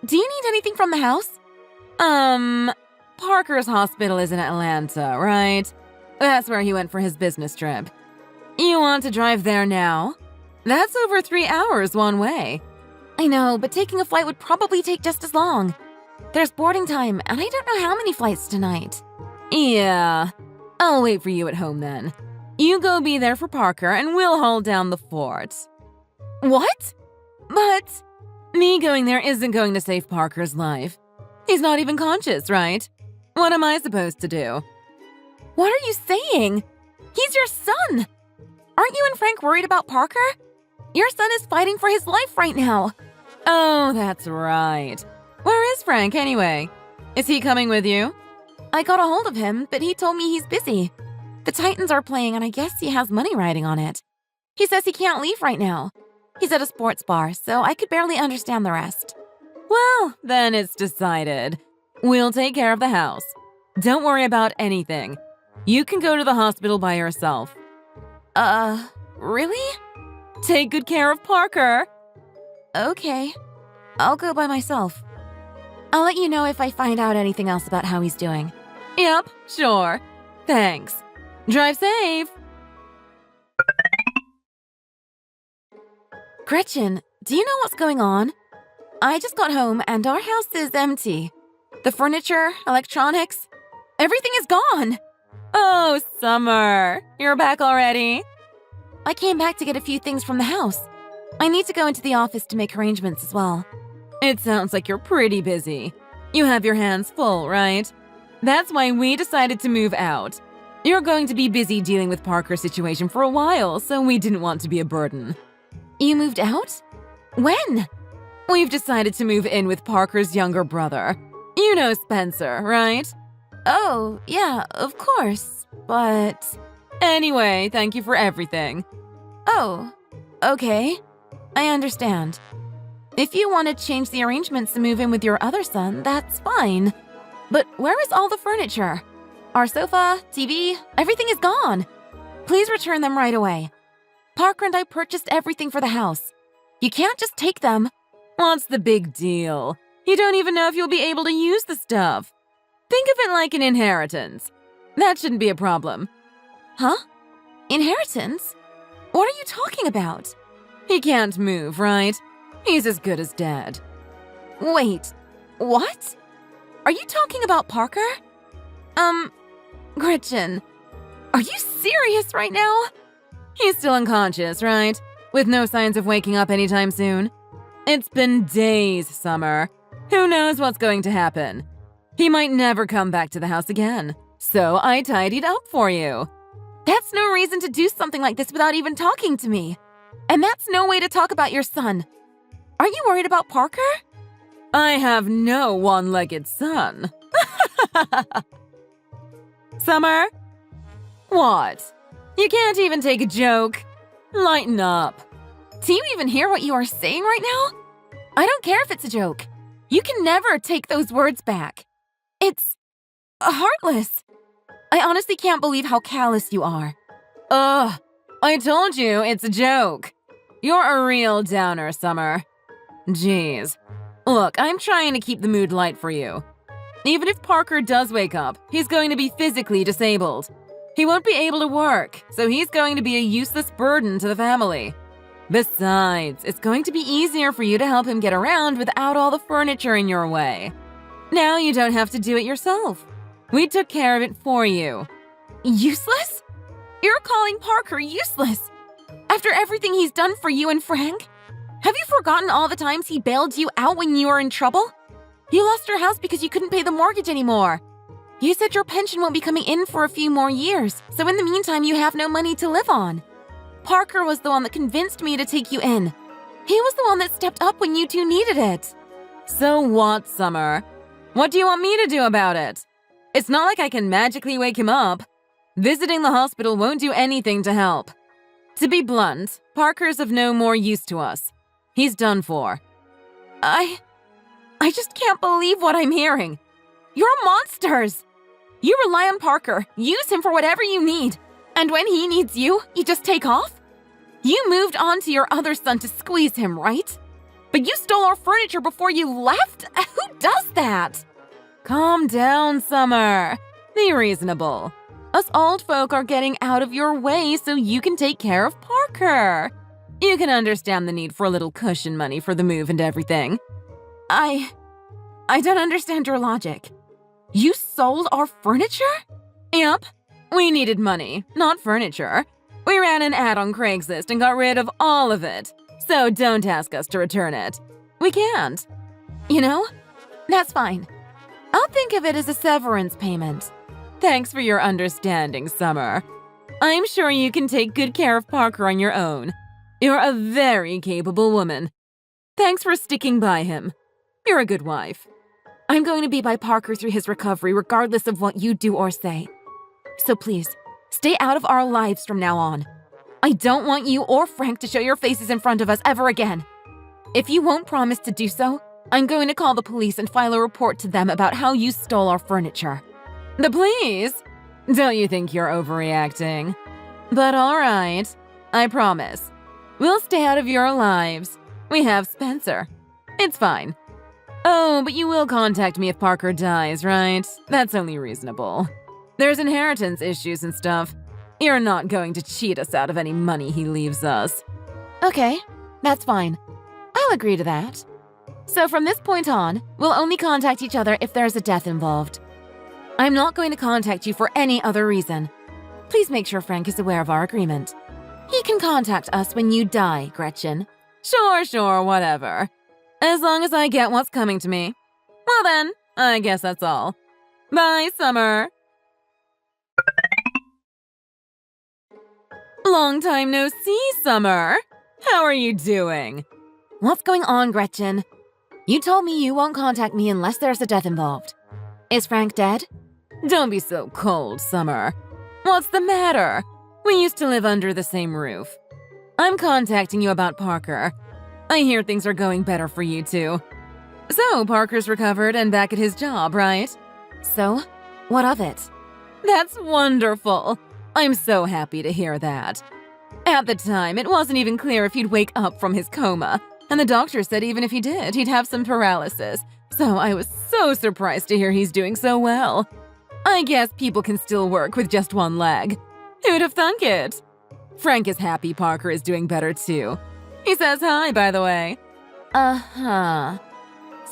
Do you need anything from the house? Parker's hospital is in Atlanta, right? That's where he went for his business trip. You want to drive there now? That's over 3 hours one way. I know, but taking a flight would probably take just as long. There's boarding time, and I don't know how many flights tonight. Yeah, I'll wait for you at home then. You go be there for Parker, and we'll hold down the fort. What? But me going there isn't going to save Parker's life. He's not even conscious, right? What am I supposed to do? What are you saying? He's your son! Aren't you and Frank worried about Parker? Your son is fighting for his life right now. Oh, that's right. Where is Frank anyway? Is he coming with you? I got a hold of him, but he told me he's busy. The Titans are playing and I guess he has money riding on it. He says he can't leave right now. He's at a sports bar, so I could barely understand the rest. Well, then it's decided. We'll take care of the house. Don't worry about anything. You can go to the hospital by yourself. Really? Take good care of Parker. Okay. I'll go by myself. I'll let you know if I find out anything else about how he's doing. Yep, sure. Thanks. Drive safe. Gretchen, do you know what's going on? I just got home and our house is empty. The furniture, electronics, everything is gone. Oh, Summer, you're back already? I came back to get a few things from the house. I need to go into the office to make arrangements as well. It sounds like you're pretty busy. You have your hands full, right? That's why we decided to move out. You're going to be busy dealing with Parker's situation for a while, so we didn't want to be a burden. You moved out? When? We've decided to move in with Parker's younger brother. You know Spencer, right? Oh, yeah, of course, but... Anyway, thank you for everything. Oh, okay. I understand. If you want to change the arrangements to move in with your other son, that's fine. But where is all the furniture? Our sofa, TV, everything is gone. Please return them right away. Parker and I purchased everything for the house. You can't just take them. What's the big deal? You don't even know if you'll be able to use the stuff. Think of it like an inheritance. That shouldn't be a problem. Huh? Inheritance? What are you talking about? He can't move, right? He's as good as dead. Wait, what? Are you talking about Parker? Gretchen, are you serious right now? He's still unconscious, right? With no signs of waking up anytime soon. It's been days, Summer. Who knows what's going to happen? He might never come back to the house again. So I tidied up for you. That's no reason to do something like this without even talking to me. And that's no way to talk about your son. Are you worried about Parker? I have no one-legged son. Summer? What? You can't even take a joke. Lighten up. Do you even hear what you are saying right now? I don't care if it's a joke. You can never take those words back. It's heartless. I honestly can't believe how callous you are. Ugh, I told you it's a joke. You're a real downer, Summer. Jeez. Look, I'm trying to keep the mood light for you. Even if Parker does wake up, he's going to be physically disabled. He won't be able to work, so he's going to be a useless burden to the family. Besides, it's going to be easier for you to help him get around without all the furniture in your way. Now you don't have to do it yourself. We took care of it for you. Useless? You're calling Parker useless? After everything he's done for you and Frank? Have you forgotten all the times he bailed you out when you were in trouble? You lost your house because you couldn't pay the mortgage anymore. You said your pension won't be coming in for a few more years, so in the meantime you have no money to live on. Parker was the one that convinced me to take you in. He was the one that stepped up when you two needed it. So what, Summer? What do you want me to do about it? It's not like I can magically wake him up. Visiting the hospital won't do anything to help. To be blunt, Parker's of no more use to us. He's done for. I just can't believe what I'm hearing. You're monsters! You rely on Parker, use him for whatever you need, and when he needs you, you just take off? You moved on to your other son to squeeze him, right? But you stole our furniture before you left? Who does that? Calm down, Summer. Be reasonable. Us old folk are getting out of your way so you can take care of Parker. You can understand the need for a little cushion money for the move and everything. I don't understand your logic. You sold our furniture? Yep. We needed money, not furniture. We ran an ad on Craigslist and got rid of all of it. So don't ask us to return it. We can't. You know, that's fine. I'll think of it as a severance payment. Thanks for your understanding, Summer. I'm sure you can take good care of Parker on your own. You're a very capable woman. Thanks for sticking by him. You're a good wife. I'm going to be by Parker through his recovery regardless of what you do or say. So please, stay out of our lives from now on. I don't want you or Frank to show your faces in front of us ever again. If you won't promise to do so, I'm going to call the police and file a report to them about how you stole our furniture. The police? Don't you think you're overreacting? But all right, I promise. We'll stay out of your lives. We have Spencer. It's fine. Oh, but you will contact me if Parker dies, right? That's only reasonable. There's inheritance issues and stuff. You're not going to cheat us out of any money he leaves us. Okay, that's fine. I'll agree to that. So from this point on, we'll only contact each other if there's a death involved. I'm not going to contact you for any other reason. Please make sure Frank is aware of our agreement. He can contact us when you die, Gretchen. Sure, whatever. As long as I get what's coming to me. Well then, I guess that's all. Bye, Summer. Long time no see, Summer. How are you doing? What's going on, Gretchen? You told me you won't contact me unless there's a death involved. Is Frank dead? Don't be so cold, Summer. What's the matter? We used to live under the same roof. I'm contacting you about Parker. I hear things are going better for you two. So, Parker's recovered and back at his job, right? So, what of it? That's wonderful. I'm so happy to hear that. At the time, it wasn't even clear if he'd wake up from his coma, and the doctor said even if he did, he'd have some paralysis. So I was so surprised to hear he's doing so well. I guess people can still work with just one leg. Who'd have thunk it? Frank is happy Parker is doing better too. He says hi, by the way. Uh-huh.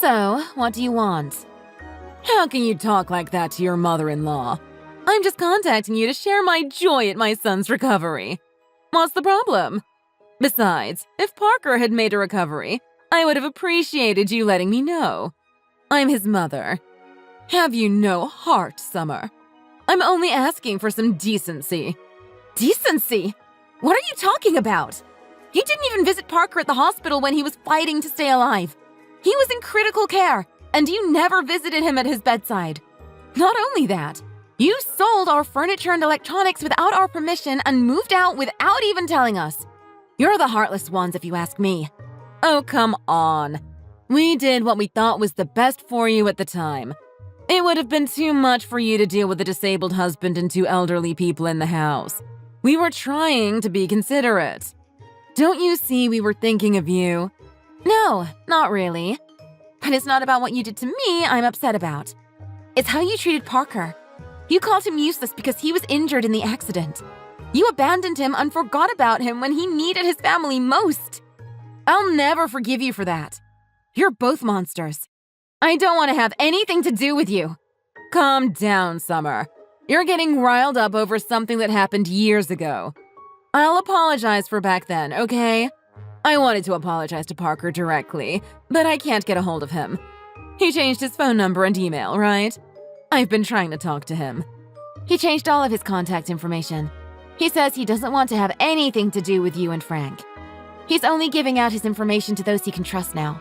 So, what do you want? How can you talk like that to your mother-in-law? I'm just contacting you to share my joy at my son's recovery. What's the problem? Besides, if Parker had made a recovery, I would have appreciated you letting me know. I'm his mother. Have you no heart, Summer? I'm only asking for some decency. Decency? What are you talking about? You didn't even visit Parker at the hospital when he was fighting to stay alive. He was in critical care, and you never visited him at his bedside. Not only that, you sold our furniture and electronics without our permission and moved out without even telling us. You're the heartless ones, if you ask me. Oh, come on. We did what we thought was the best for you at the time. It would have been too much for you to deal with a disabled husband and two elderly people in the house. We were trying to be considerate. Don't you see we were thinking of you? No, not really. But it's not about what you did to me I'm upset about. It's how you treated Parker. You called him useless because he was injured in the accident. You abandoned him and forgot about him when he needed his family most. I'll never forgive you for that. You're both monsters. I don't want to have anything to do with you. Calm down, Summer. You're getting riled up over something that happened years ago. I'll apologize for back then, okay? I wanted to apologize to Parker directly, but I can't get a hold of him. He changed his phone number and email, right? I've been trying to talk to him. He changed all of his contact information. He says he doesn't want to have anything to do with you and Frank. He's only giving out his information to those he can trust now.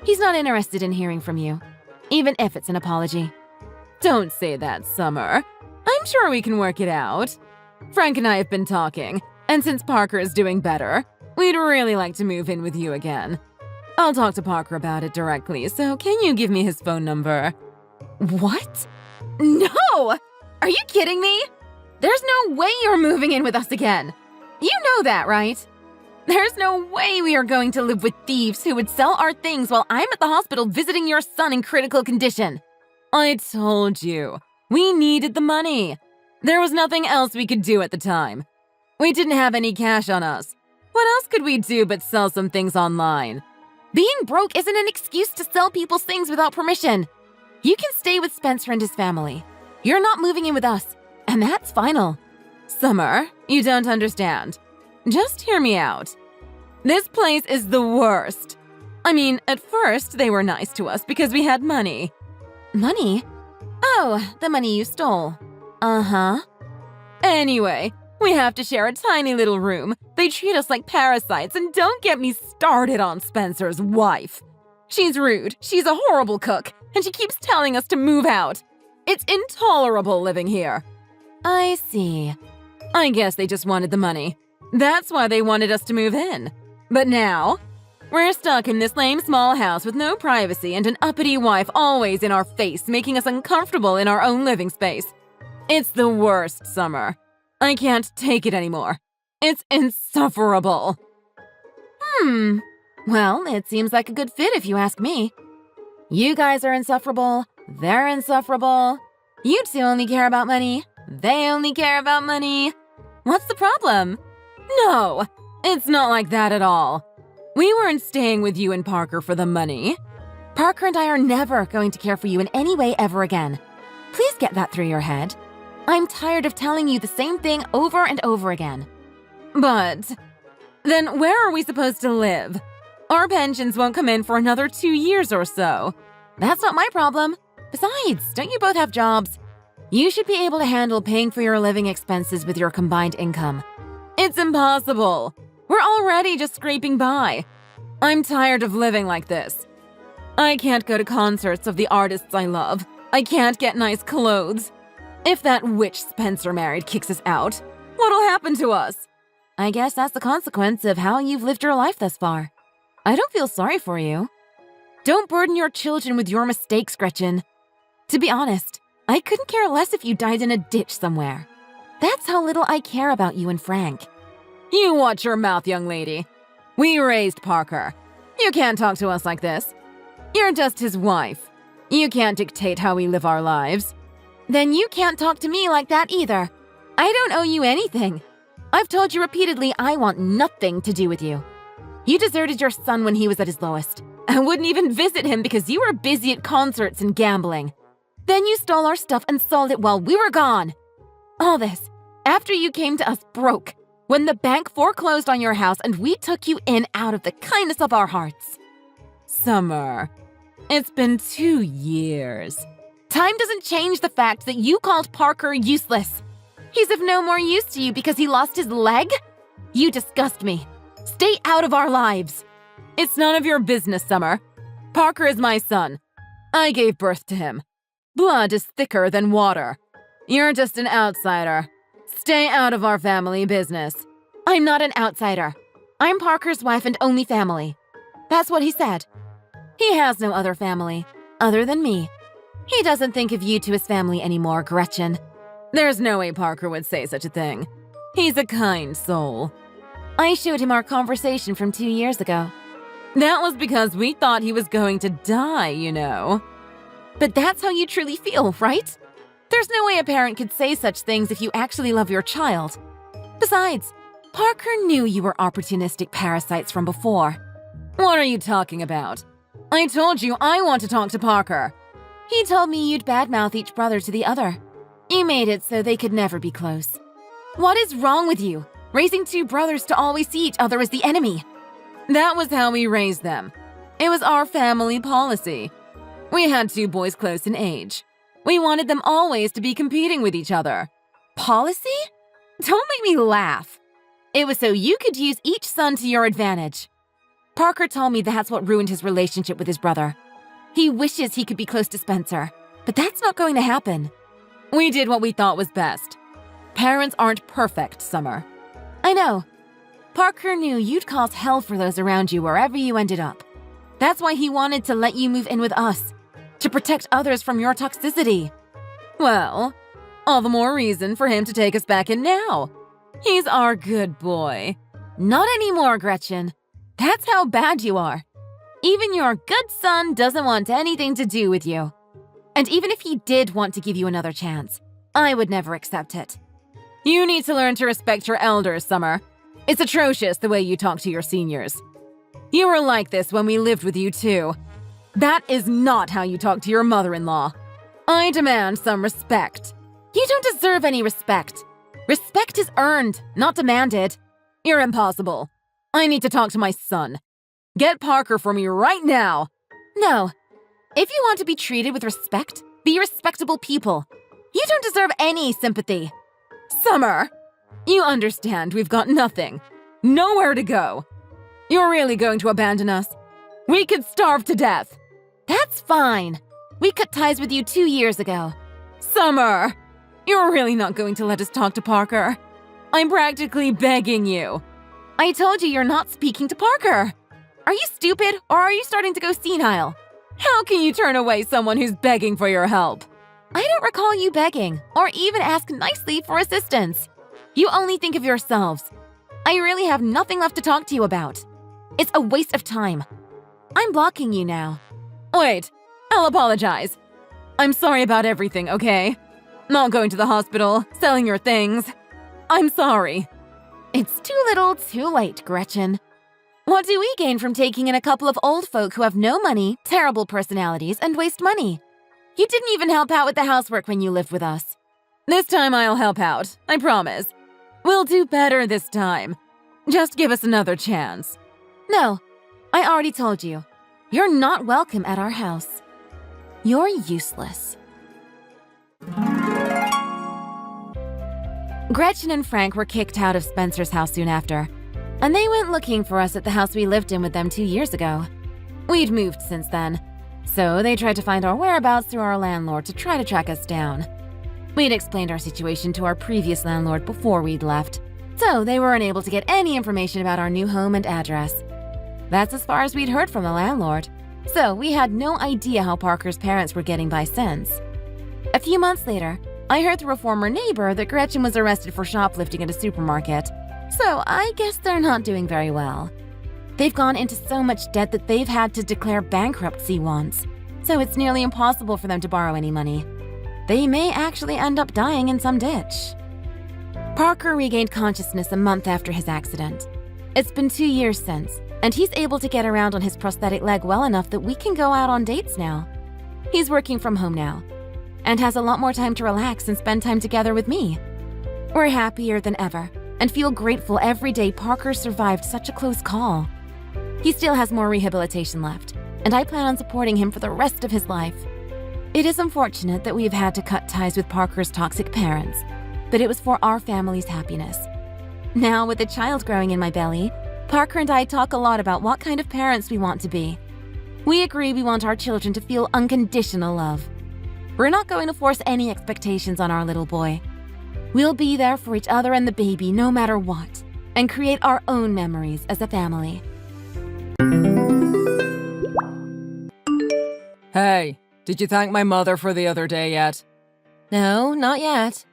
He's not interested in hearing from you, even if it's an apology. Don't say that, Summer. I'm sure we can work it out. Frank and I have been talking, and since Parker is doing better, we'd really like to move in with you again. I'll talk to Parker about it directly, so can you give me his phone number? What? No! Are you kidding me? There's no way you're moving in with us again. You know that, right? There's no way we are going to live with thieves who would sell our things while I'm at the hospital visiting your son in critical condition. I told you, we needed the money. There was nothing else we could do at the time. We didn't have any cash on us. What else could we do but sell some things online? Being broke isn't an excuse to sell people's things without permission. You can stay with Spencer and his family. You're not moving in with us, and that's final. Summer, you don't understand. Just hear me out. This place is the worst. I mean, at first, they were nice to us because we had money. Money? Oh, the money you stole. Uh-huh. Anyway, we have to share a tiny little room. They treat us like parasites, and don't get me started on Spencer's wife. She's rude, she's a horrible cook, and she keeps telling us to move out. It's intolerable living here. I see. I guess they just wanted the money. That's why they wanted us to move in. But now, we're stuck in this lame small house with no privacy and an uppity wife always in our face, making us uncomfortable in our own living space. It's the worst, Summer. I can't take it anymore. It's insufferable. Well, it seems like a good fit if you ask me. You guys are insufferable. They're insufferable. You two only care about money. They only care about money. What's the problem? No, it's not like that at all. We weren't staying with you and Parker for the money. Parker and I are never going to care for you in any way ever again. Please get that through your head. I'm tired of telling you the same thing over and over again. But then where are we supposed to live? Our pensions won't come in for another 2 years or so. That's not my problem. Besides, don't you both have jobs? You should be able to handle paying for your living expenses with your combined income. It's impossible. We're already just scraping by. I'm tired of living like this. I can't go to concerts of the artists I love. I can't get nice clothes. If that witch Spencer married kicks us out, what'll happen to us? I guess that's the consequence of how you've lived your life thus far. I don't feel sorry for you. Don't burden your children with your mistakes, Gretchen. To be honest, I couldn't care less if you died in a ditch somewhere. That's how little I care about you and Frank. You watch your mouth, young lady. We raised Parker. You can't talk to us like this. You're just his wife. You can't dictate how we live our lives. Then you can't talk to me like that either. I don't owe you anything. I've told you repeatedly I want nothing to do with you. You deserted your son when he was at his lowest. I wouldn't even visit him because you were busy at concerts and gambling. Then you stole our stuff and sold it while we were gone. All this after you came to us broke, when the bank foreclosed on your house and we took you in out of the kindness of our hearts. Summer, it's been 2 years. Time doesn't change the fact that you called Parker useless. He's of no more use to you because he lost his leg? You disgust me. Stay out of our lives. It's none of your business, Summer. Parker is my son. I gave birth to him. Blood is thicker than water. You're just an outsider. Stay out of our family business. I'm not an outsider. I'm Parker's wife and only family. That's what he said. He has no other family, other than me. He doesn't think of you two as family anymore, Gretchen. There's no way Parker would say such a thing. He's a kind soul. I showed him our conversation from 2 years ago. That was because we thought he was going to die, you know. But that's how you truly feel, right? There's no way a parent could say such things if you actually love your child. Besides, Parker knew you were opportunistic parasites from before. What are you talking about? I told you I want to talk to Parker. He told me you'd badmouth each brother to the other. You made it so they could never be close. What is wrong with you? Raising 2 brothers to always see each other as the enemy. That was how we raised them. It was our family policy. We had 2 boys close in age. We wanted them always to be competing with each other. Policy? Don't make me laugh. It was so you could use each son to your advantage. Parker told me that's what ruined his relationship with his brother. He wishes he could be close to Spencer, but that's not going to happen. We did what we thought was best. Parents aren't perfect, Summer. I know. Parker knew you'd cause hell for those around you wherever you ended up. That's why he wanted to let you move in with us, to protect others from your toxicity. Well, all the more reason for him to take us back in now. He's our good boy. Not anymore, Gretchen. That's how bad you are. Even your good son doesn't want anything to do with you. And even if he did want to give you another chance, I would never accept it. You need to learn to respect your elders, Summer. It's atrocious the way you talk to your seniors. You were like this when we lived with you too. That is not how you talk to your mother-in-law. I demand some respect. You don't deserve any respect. Respect is earned, not demanded. You're impossible. I need to talk to my son. Get Parker for me right now. No. If you want to be treated with respect, be respectable people. You don't deserve any sympathy. Summer, you understand we've got nothing. Nowhere to go. You're really going to abandon us? We could starve to death. That's fine. We cut ties with you 2 years ago. Summer, you're really not going to let us talk to Parker. I'm practically begging you. I told you you're not speaking to Parker. Are you stupid or are you starting to go senile? How can you turn away someone who's begging for your help? I don't recall you begging or even ask nicely for assistance. You only think of yourselves. I really have nothing left to talk to you about. It's a waste of time. I'm blocking you now. Wait, I'll apologize. I'm sorry about everything, okay? Not going to the hospital, selling your things. I'm sorry. It's too little, too late, Gretchen. What do we gain from taking in a couple of old folk who have no money, terrible personalities, and waste money? You didn't even help out with the housework when you lived with us. This time I'll help out, I promise. We'll do better this time. Just give us another chance. No, I already told you. You're not welcome at our house. You're useless. Gretchen and Frank were kicked out of Spencer's house soon after, and they went looking for us at the house we lived in with them 2 years ago. We'd moved since then, so they tried to find our whereabouts through our landlord to try to track us down. We'd explained our situation to our previous landlord before we'd left, so they weren't able to get any information about our new home and address. That's as far as we'd heard from the landlord, so we had no idea how Parker's parents were getting by since. A few months later, I heard through a former neighbor that Gretchen was arrested for shoplifting at a supermarket, so I guess they're not doing very well. They've gone into so much debt that they've had to declare bankruptcy once, so it's nearly impossible for them to borrow any money. They may actually end up dying in some ditch. Parker regained consciousness a month after his accident. It's been 2 years since, and he's able to get around on his prosthetic leg well enough that we can go out on dates now. He's working from home now, and has a lot more time to relax and spend time together with me. We're happier than ever, and feel grateful every day Parker survived such a close call. He still has more rehabilitation left, and I plan on supporting him for the rest of his life. It is unfortunate that we've had to cut ties with Parker's toxic parents, but it was for our family's happiness. Now, with a child growing in my belly, Parker and I talk a lot about what kind of parents we want to be. We agree we want our children to feel unconditional love. We're not going to force any expectations on our little boy. We'll be there for each other and the baby no matter what, and create our own memories as a family. Hey, did you thank my mother for the other day yet? No, not yet.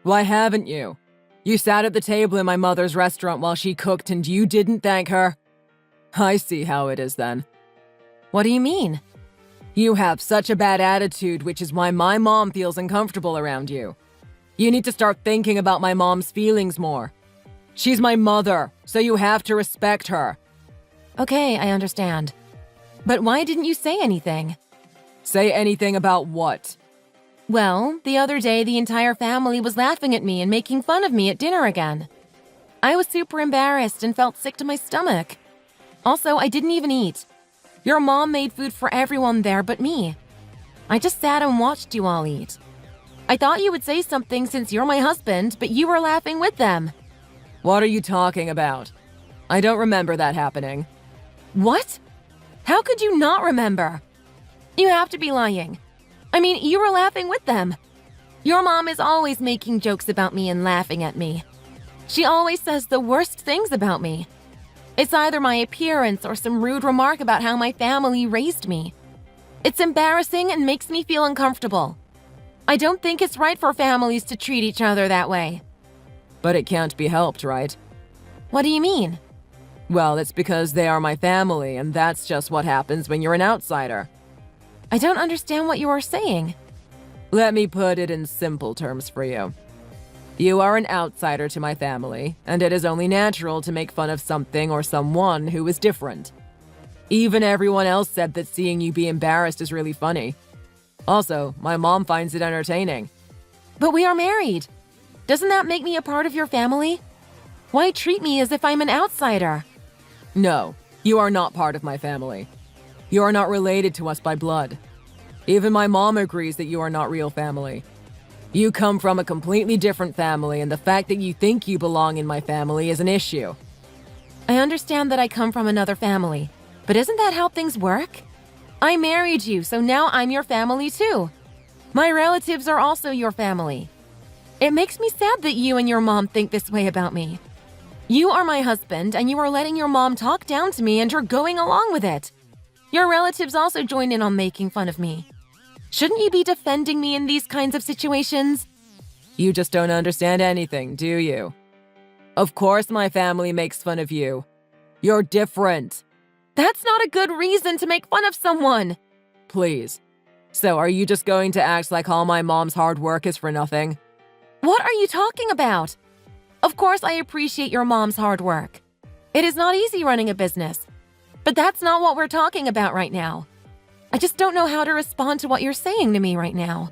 Why haven't you? You sat at the table in my mother's restaurant while she cooked and you didn't thank her? I see how it is then. What do you mean? You have such a bad attitude, which is why my mom feels uncomfortable around you. You need to start thinking about my mom's feelings more. She's my mother, so you have to respect her. Okay, I understand. But why didn't you say anything? Say anything about what? Well, the other day the entire family was laughing at me and making fun of me at dinner again. I was super embarrassed and felt sick to my stomach. Also, I didn't even eat. Your mom made food for everyone there but me. I just sat and watched you all eat. I thought you would say something since you're my husband, but you were laughing with them. What are you talking about? I don't remember that happening. What? How could you not remember? You have to be lying. I mean, you were laughing with them. Your mom is always making jokes about me and laughing at me. She always says the worst things about me. It's either my appearance or some rude remark about how my family raised me. It's embarrassing and makes me feel uncomfortable. I don't think it's right for families to treat each other that way. But it can't be helped, right? What do you mean? Well, it's because they are my family, and that's just what happens when you're an outsider. I don't understand what you are saying. Let me put it in simple terms for you. You are an outsider to my family, and it is only natural to make fun of something or someone who is different. Even everyone else said that seeing you be embarrassed is really funny. Also, my mom finds it entertaining. But we are married. Doesn't that make me a part of your family? Why treat me as if I'm an outsider? No, you are not part of my family. You are not related to us by blood. Even my mom agrees that you are not real family. You come from a completely different family, and the fact that you think you belong in my family is an issue. I understand that I come from another family, but isn't that how things work? I married you, so now I'm your family too. My relatives are also your family. It makes me sad that you and your mom think this way about me. You are my husband, and you are letting your mom talk down to me, and you're going along with it. Your relatives also join in on making fun of me. Shouldn't you be defending me in these kinds of situations? You just don't understand anything, do you? Of course my family makes fun of you. You're different. That's not a good reason to make fun of someone. Please, So are you just going to act like all my mom's hard work is for nothing? What are you talking about? Of course, I appreciate your mom's hard work. It is not easy running a business. But that's not what we're talking about right now. I just don't know how to respond to what you're saying to me right now.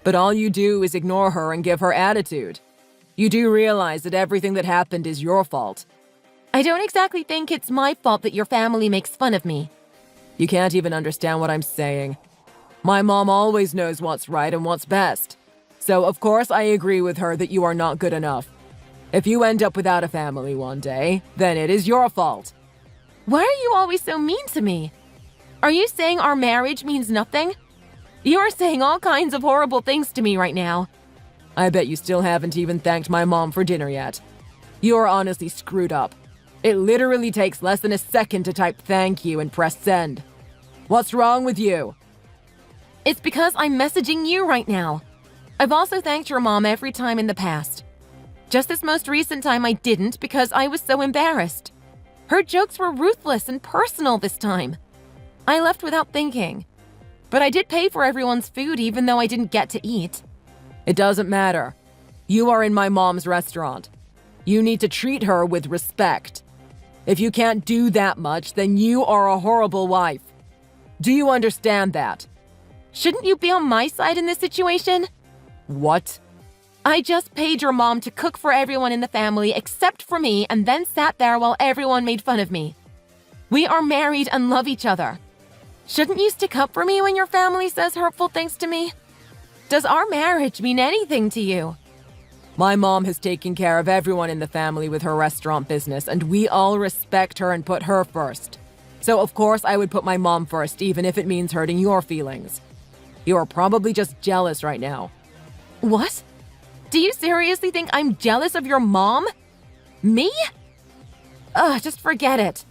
But all you do is ignore her and give her attitude. You do realize that everything that happened is your fault. I don't exactly think it's my fault that your family makes fun of me. You can't even understand what I'm saying. My mom always knows what's right and what's best. So of course I agree with her that you are not good enough. If you end up without a family one day, then it is your fault. Why are you always so mean to me? Are you saying our marriage means nothing? You are saying all kinds of horrible things to me right now. I bet you still haven't even thanked my mom for dinner yet. You are honestly screwed up. It literally takes less than a second to type thank you and press send. What's wrong with you? It's because I'm messaging you right now. I've also thanked your mom every time in the past. Just this most recent time I didn't because I was so embarrassed. Her jokes were ruthless and personal this time. I left without thinking. But I did pay for everyone's food even though I didn't get to eat. It doesn't matter. You are in my mom's restaurant. You need to treat her with respect. If you can't do that much, then you are a horrible wife. Do you understand that? Shouldn't you be on my side in this situation? What? I just paid your mom to cook for everyone in the family except for me and then sat there while everyone made fun of me. We are married and love each other. Shouldn't you stick up for me when your family says hurtful things to me? Does our marriage mean anything to you? My mom has taken care of everyone in the family with her restaurant business, and we all respect her and put her first. So of course I would put my mom first, even if it means hurting your feelings. You are probably just jealous right now. What? Do you seriously think I'm jealous of your mom? Me? Ugh, just forget it.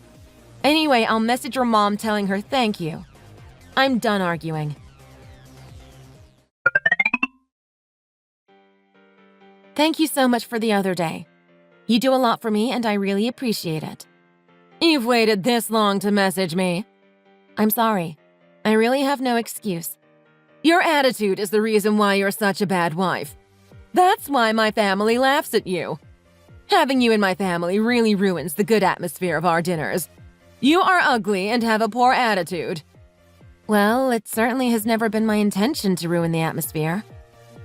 Anyway, I'll message your mom telling her thank you. I'm done arguing. Thank you so much for the other day. You do a lot for me and I really appreciate it. You've waited this long to message me. I'm sorry. I really have no excuse. Your attitude is the reason why you're such a bad wife. That's why my family laughs at you. Having you in my family really ruins the good atmosphere of our dinners. You are ugly and have a poor attitude. Well, it certainly has never been my intention to ruin the atmosphere.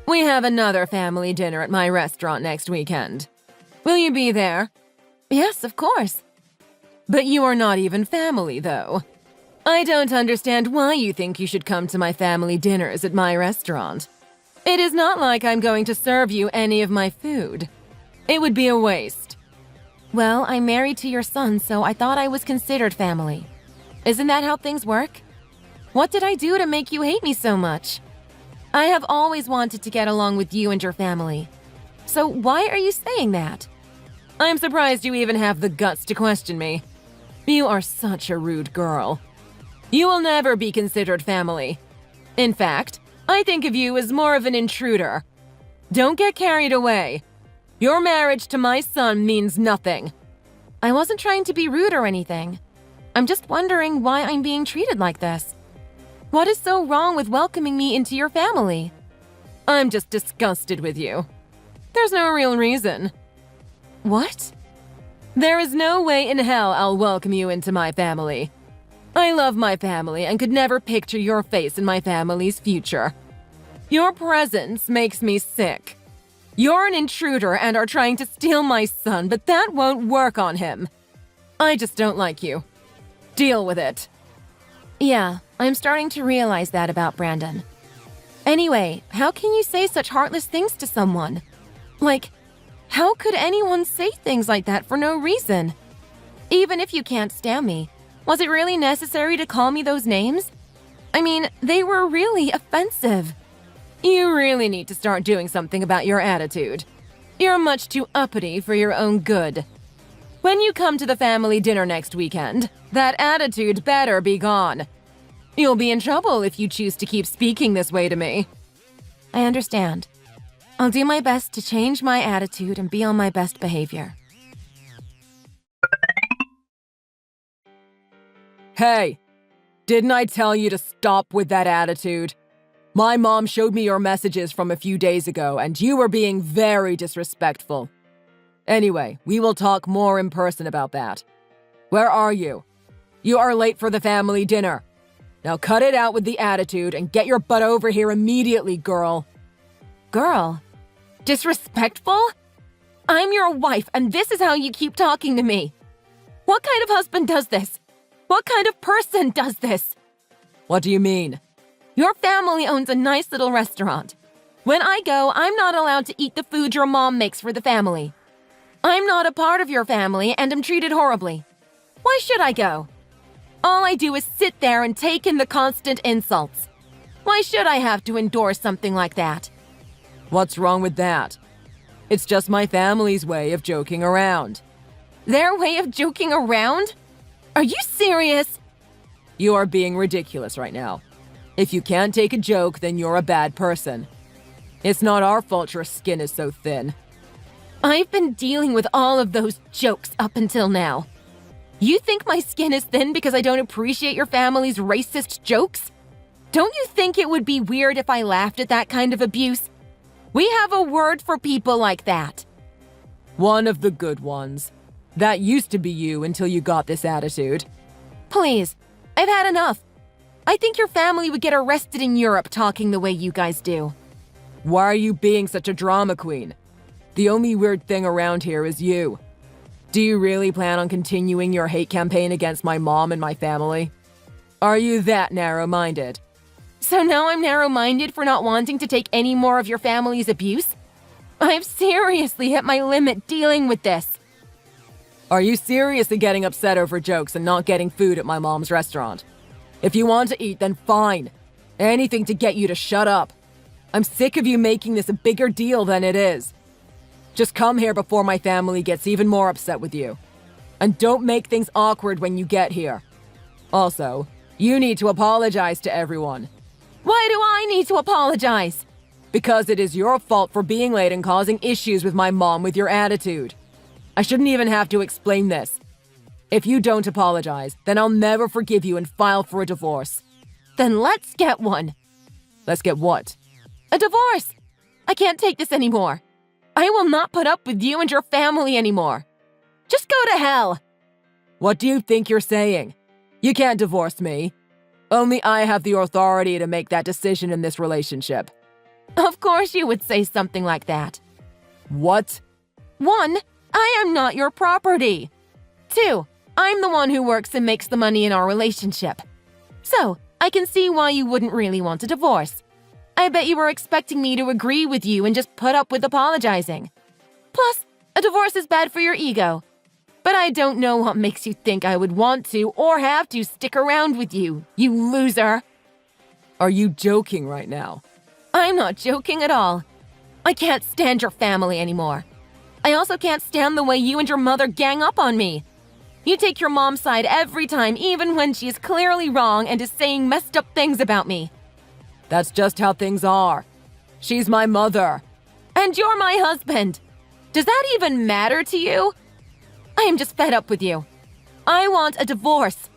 We have another family dinner at my restaurant next weekend. Will you be there? Yes, of course. But you are not even family, though. I don't understand why you think you should come to my family dinners at my restaurant. It is not like I'm going to serve you any of my food. It would be a waste. Well, I'm married to your son, so I thought I was considered family. Isn't that how things work? What did I do to make you hate me so much? I have always wanted to get along with you and your family. So why are you saying that? I'm surprised you even have the guts to question me. You are such a rude girl. You will never be considered family. In fact, I think of you as more of an intruder. Don't get carried away. Your marriage to my son means nothing. I wasn't trying to be rude or anything. I'm just wondering why I'm being treated like this. What is so wrong with welcoming me into your family? I'm just disgusted with you. There's no real reason. What? There is no way in hell I'll welcome you into my family. I love my family and could never picture your face in my family's future. Your presence makes me sick. You're an intruder and are trying to steal my son, but that won't work on him. I just don't like you. Deal with it. Yeah, I'm starting to realize that about Brandon. Anyway, how can you say such heartless things to someone? Like, how could anyone say things like that for no reason? Even if you can't stand me, was it really necessary to call me those names? I mean, they were really offensive. You really need to start doing something about your attitude. You're much too uppity for your own good. When you come to the family dinner next weekend, that attitude better be gone. You'll be in trouble if you choose to keep speaking this way to me. I understand. I'll do my best to change my attitude and be on my best behavior. Hey, didn't I tell you to stop with that attitude? My mom showed me your messages from a few days ago, and you were being very disrespectful. Anyway, we will talk more in person about that. Where are you? You are late for the family dinner. Now cut it out with the attitude and get your butt over here immediately, girl. Girl? Disrespectful? I'm your wife, and this is how you keep talking to me. What kind of husband does this? What kind of person does this? What do you mean? Your family owns a nice little restaurant. When I go, I'm not allowed to eat the food your mom makes for the family. I'm not a part of your family and am treated horribly. Why should I go? All I do is sit there and take in the constant insults. Why should I have to endure something like that? What's wrong with that? It's just my family's way of joking around. Their way of joking around? Are you serious? You are being ridiculous right now. If you can't take a joke, then you're a bad person. It's not our fault your skin is so thin. I've been dealing with all of those jokes up until now. You think my skin is thin because I don't appreciate your family's racist jokes? Don't you think it would be weird if I laughed at that kind of abuse? We have a word for people like that. One of the good ones. That used to be you until you got this attitude. Please, I've had enough. I think your family would get arrested in Europe talking the way you guys do. Why are you being such a drama queen? The only weird thing around here is you. Do you really plan on continuing your hate campaign against my mom and my family? Are you that narrow-minded? So now I'm narrow-minded for not wanting to take any more of your family's abuse? I've seriously hit my limit dealing with this. Are you seriously getting upset over jokes and not getting food at my mom's restaurant? If you want to eat, then fine. Anything to get you to shut up. I'm sick of you making this a bigger deal than it is. Just come here before my family gets even more upset with you. And don't make things awkward when you get here. Also, you need to apologize to everyone. Why do I need to apologize? Because it is your fault for being late and causing issues with my mom with your attitude. I shouldn't even have to explain this. If you don't apologize, then I'll never forgive you and file for a divorce. Then let's get one. Let's get what? A divorce. I can't take this anymore. I will not put up with you and your family anymore. Just go to hell. What do you think you're saying? You can't divorce me. Only I have the authority to make that decision in this relationship. Of course you would say something like that. What? 1, I am not your property. 2, I'm the one who works and makes the money in our relationship. So, I can see why you wouldn't really want a divorce. I bet you were expecting me to agree with you and just put up with apologizing. Plus, a divorce is bad for your ego. But I don't know what makes you think I would want to or have to stick around with you, you loser. Are you joking right now? I'm not joking at all. I can't stand your family anymore. I also can't stand the way you and your mother gang up on me. You take your mom's side every time, even when she is clearly wrong and is saying messed up things about me. That's just how things are. She's my mother. And you're my husband. Does that even matter to you? I am just fed up with you. I want a divorce.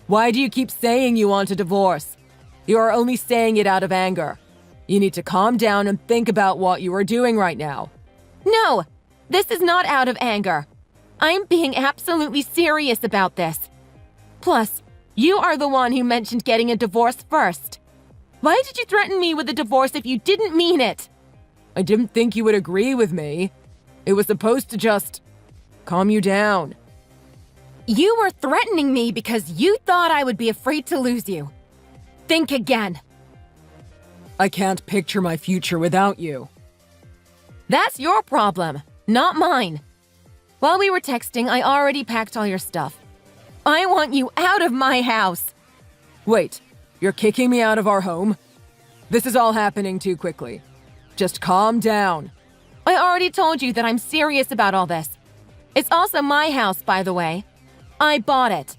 Why do you keep saying you want a divorce? You are only saying it out of anger. You need to calm down and think about what you are doing right now. No, this is not out of anger. I'm being absolutely serious about this. Plus, you are the one who mentioned getting a divorce first. Why did you threaten me with a divorce if you didn't mean it? I didn't think you would agree with me. It was supposed to just calm you down. You were threatening me because you thought I would be afraid to lose you. Think again. I can't picture my future without you. That's your problem, not mine. While we were texting, I already packed all your stuff. I want you out of my house. Wait, you're kicking me out of our home? This is all happening too quickly. Just calm down. I already told you that I'm serious about all this. It's also my house, by the way. I bought it.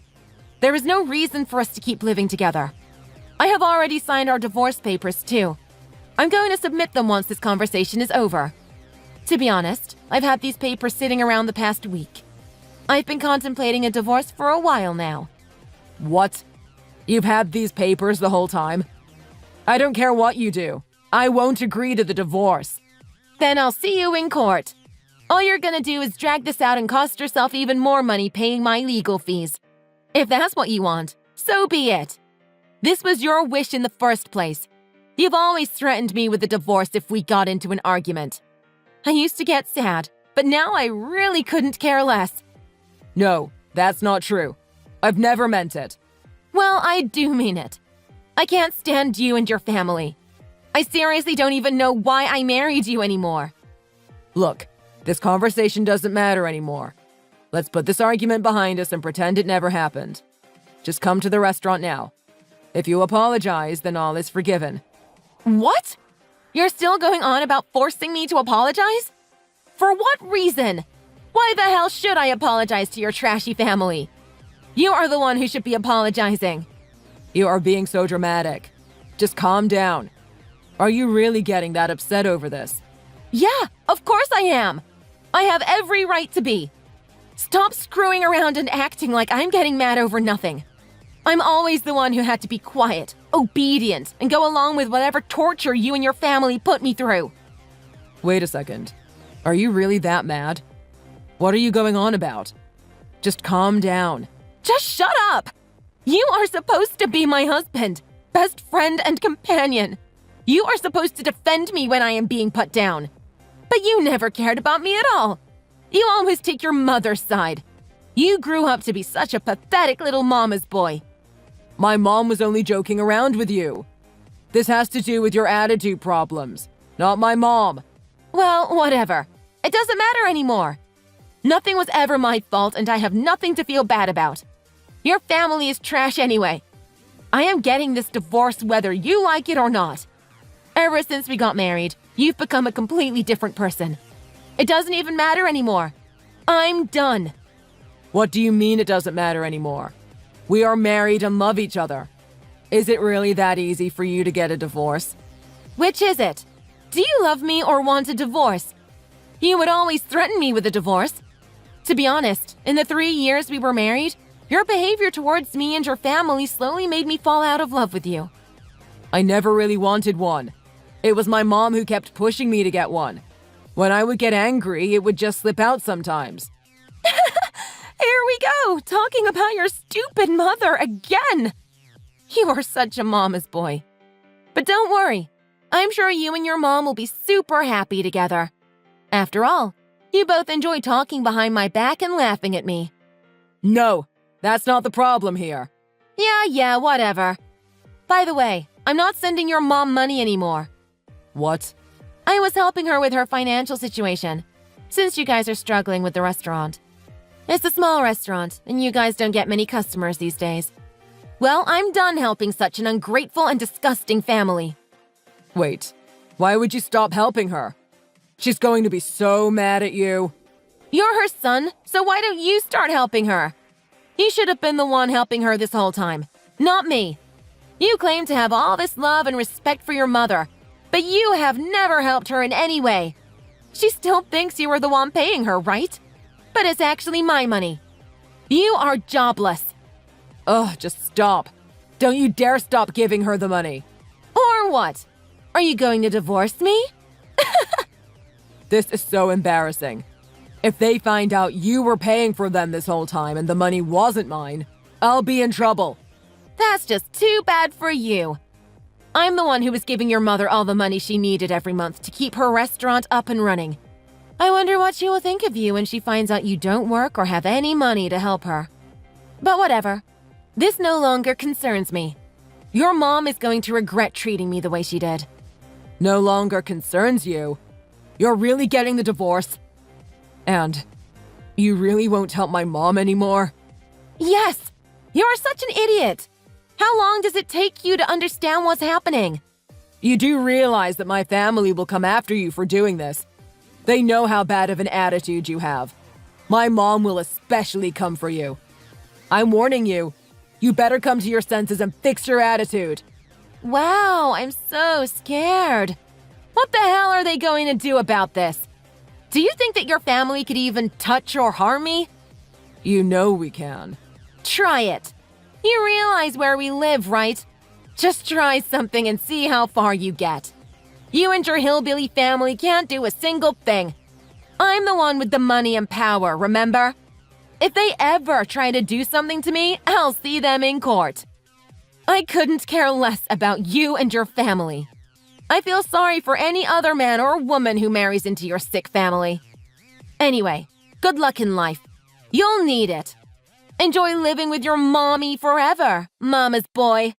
There is no reason for us to keep living together. I have already signed our divorce papers, too. I'm going to submit them once this conversation is over. To be honest, I've had these papers sitting around the past week. I've been contemplating a divorce for a while now. What? You've had these papers the whole time? I don't care what you do. I won't agree to the divorce. Then I'll see you in court. All you're gonna do is drag this out and cost yourself even more money paying my legal fees. If that's what you want, so be it. This was your wish in the first place. You've always threatened me with a divorce if we got into an argument. I used to get sad, but now I really couldn't care less. No, that's not true. I've never meant it. Well, I do mean it. I can't stand you and your family. I seriously don't even know why I married you anymore. Look, this conversation doesn't matter anymore. Let's put this argument behind us and pretend it never happened. Just come to the restaurant now. If you apologize, then all is forgiven. What? You're still going on about forcing me to apologize? For what reason? Why the hell should I apologize to your trashy family? You are the one who should be apologizing. You are being so dramatic. Just calm down. Are you really getting that upset over this? Yeah, of course I am. I have every right to be. Stop screwing around and acting like I'm getting mad over nothing. I'm always the one who had to be quiet, obedient, and go along with whatever torture you and your family put me through. Wait a second. Are you really that mad? What are you going on about? Just calm down. Just shut up! You are supposed to be my husband, best friend and companion. You are supposed to defend me when I am being put down. But you never cared about me at all. You always take your mother's side. You grew up to be such a pathetic little mama's boy. My mom was only joking around with you. This has to do with your attitude problems, not my mom. Well, whatever. It doesn't matter anymore. Nothing was ever my fault, and I have nothing to feel bad about. Your family is trash anyway. I am getting this divorce whether you like it or not. Ever since we got married, you've become a completely different person. It doesn't even matter anymore. I'm done. What do you mean it doesn't matter anymore? We are married and love each other. Is it really that easy for you to get a divorce? Which is it? Do you love me or want a divorce? You would always threaten me with a divorce. To be honest, in the 3 years we were married, your behavior towards me and your family slowly made me fall out of love with you. I never really wanted one. It was my mom who kept pushing me to get one. When I would get angry, it would just slip out sometimes. Here we go, talking about your stupid mother again. You are such a mama's boy. But don't worry, I'm sure you and your mom will be super happy together. After all, you both enjoy talking behind my back and laughing at me. No, that's not the problem here. Yeah, whatever. By the way, I'm not sending your mom money anymore. What? I was helping her with her financial situation, since you guys are struggling with the restaurant. It's a small restaurant, and you guys don't get many customers these days. Well, I'm done helping such an ungrateful and disgusting family. Wait, why would you stop helping her? She's going to be so mad at you. You're her son, so why don't you start helping her? You should have been the one helping her this whole time, not me. You claim to have all this love and respect for your mother, but you have never helped her in any way. She still thinks you were the one paying her, right? But it's actually my money. You are jobless. Ugh, just stop. Don't you dare stop giving her the money. Or what? Are you going to divorce me? This is so embarrassing. If they find out you were paying for them this whole time and the money wasn't mine, I'll be in trouble. That's just too bad for you. I'm the one who was giving your mother all the money she needed every month to keep her restaurant up and running. I wonder what she will think of you when she finds out you don't work or have any money to help her. But whatever. This no longer concerns me. Your mom is going to regret treating me the way she did. No longer concerns you? You're really getting the divorce? And you really won't help my mom anymore? Yes! You're such an idiot! How long does it take you to understand what's happening? You do realize that my family will come after you for doing this. They know how bad of an attitude you have. My mom will especially come for you. I'm warning you. You better come to your senses and fix your attitude. Wow, I'm so scared. What the hell are they going to do about this? Do you think that your family could even touch or harm me? You know we can. Try it. You realize where we live, right? Just try something and see how far you get. You and your hillbilly family can't do a single thing. I'm the one with the money and power, remember? If they ever try to do something to me, I'll see them in court. I couldn't care less about you and your family. I feel sorry for any other man or woman who marries into your sick family. Anyway, good luck in life. You'll need it. Enjoy living with your mommy forever, mama's boy.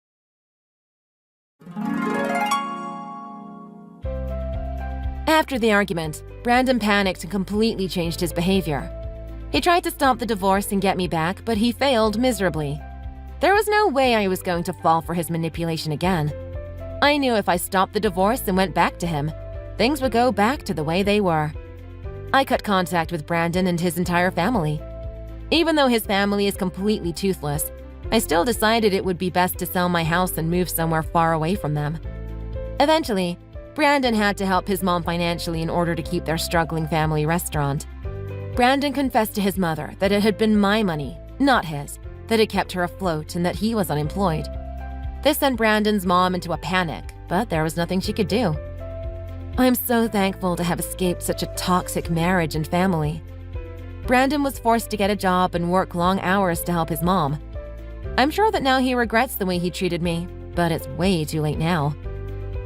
After the argument, Brandon panicked and completely changed his behavior. He tried to stop the divorce and get me back, but he failed miserably. There was no way I was going to fall for his manipulation again. I knew if I stopped the divorce and went back to him, things would go back to the way they were. I cut contact with Brandon and his entire family. Even though his family is completely toothless, I still decided it would be best to sell my house and move somewhere far away from them. Eventually, Brandon had to help his mom financially in order to keep their struggling family restaurant. Brandon confessed to his mother that it had been my money, not his, that had kept her afloat and that he was unemployed. This sent Brandon's mom into a panic, but there was nothing she could do. I'm so thankful to have escaped such a toxic marriage and family. Brandon was forced to get a job and work long hours to help his mom. I'm sure that now he regrets the way he treated me, but it's way too late now.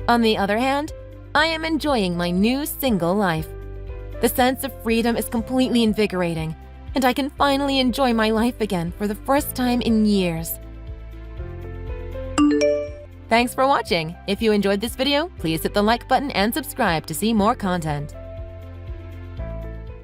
On the other hand, I am enjoying my new single life. The sense of freedom is completely invigorating, and I can finally enjoy my life again for the first time in years. Thanks for watching. If you enjoyed this video, please hit the like button and subscribe to see more content.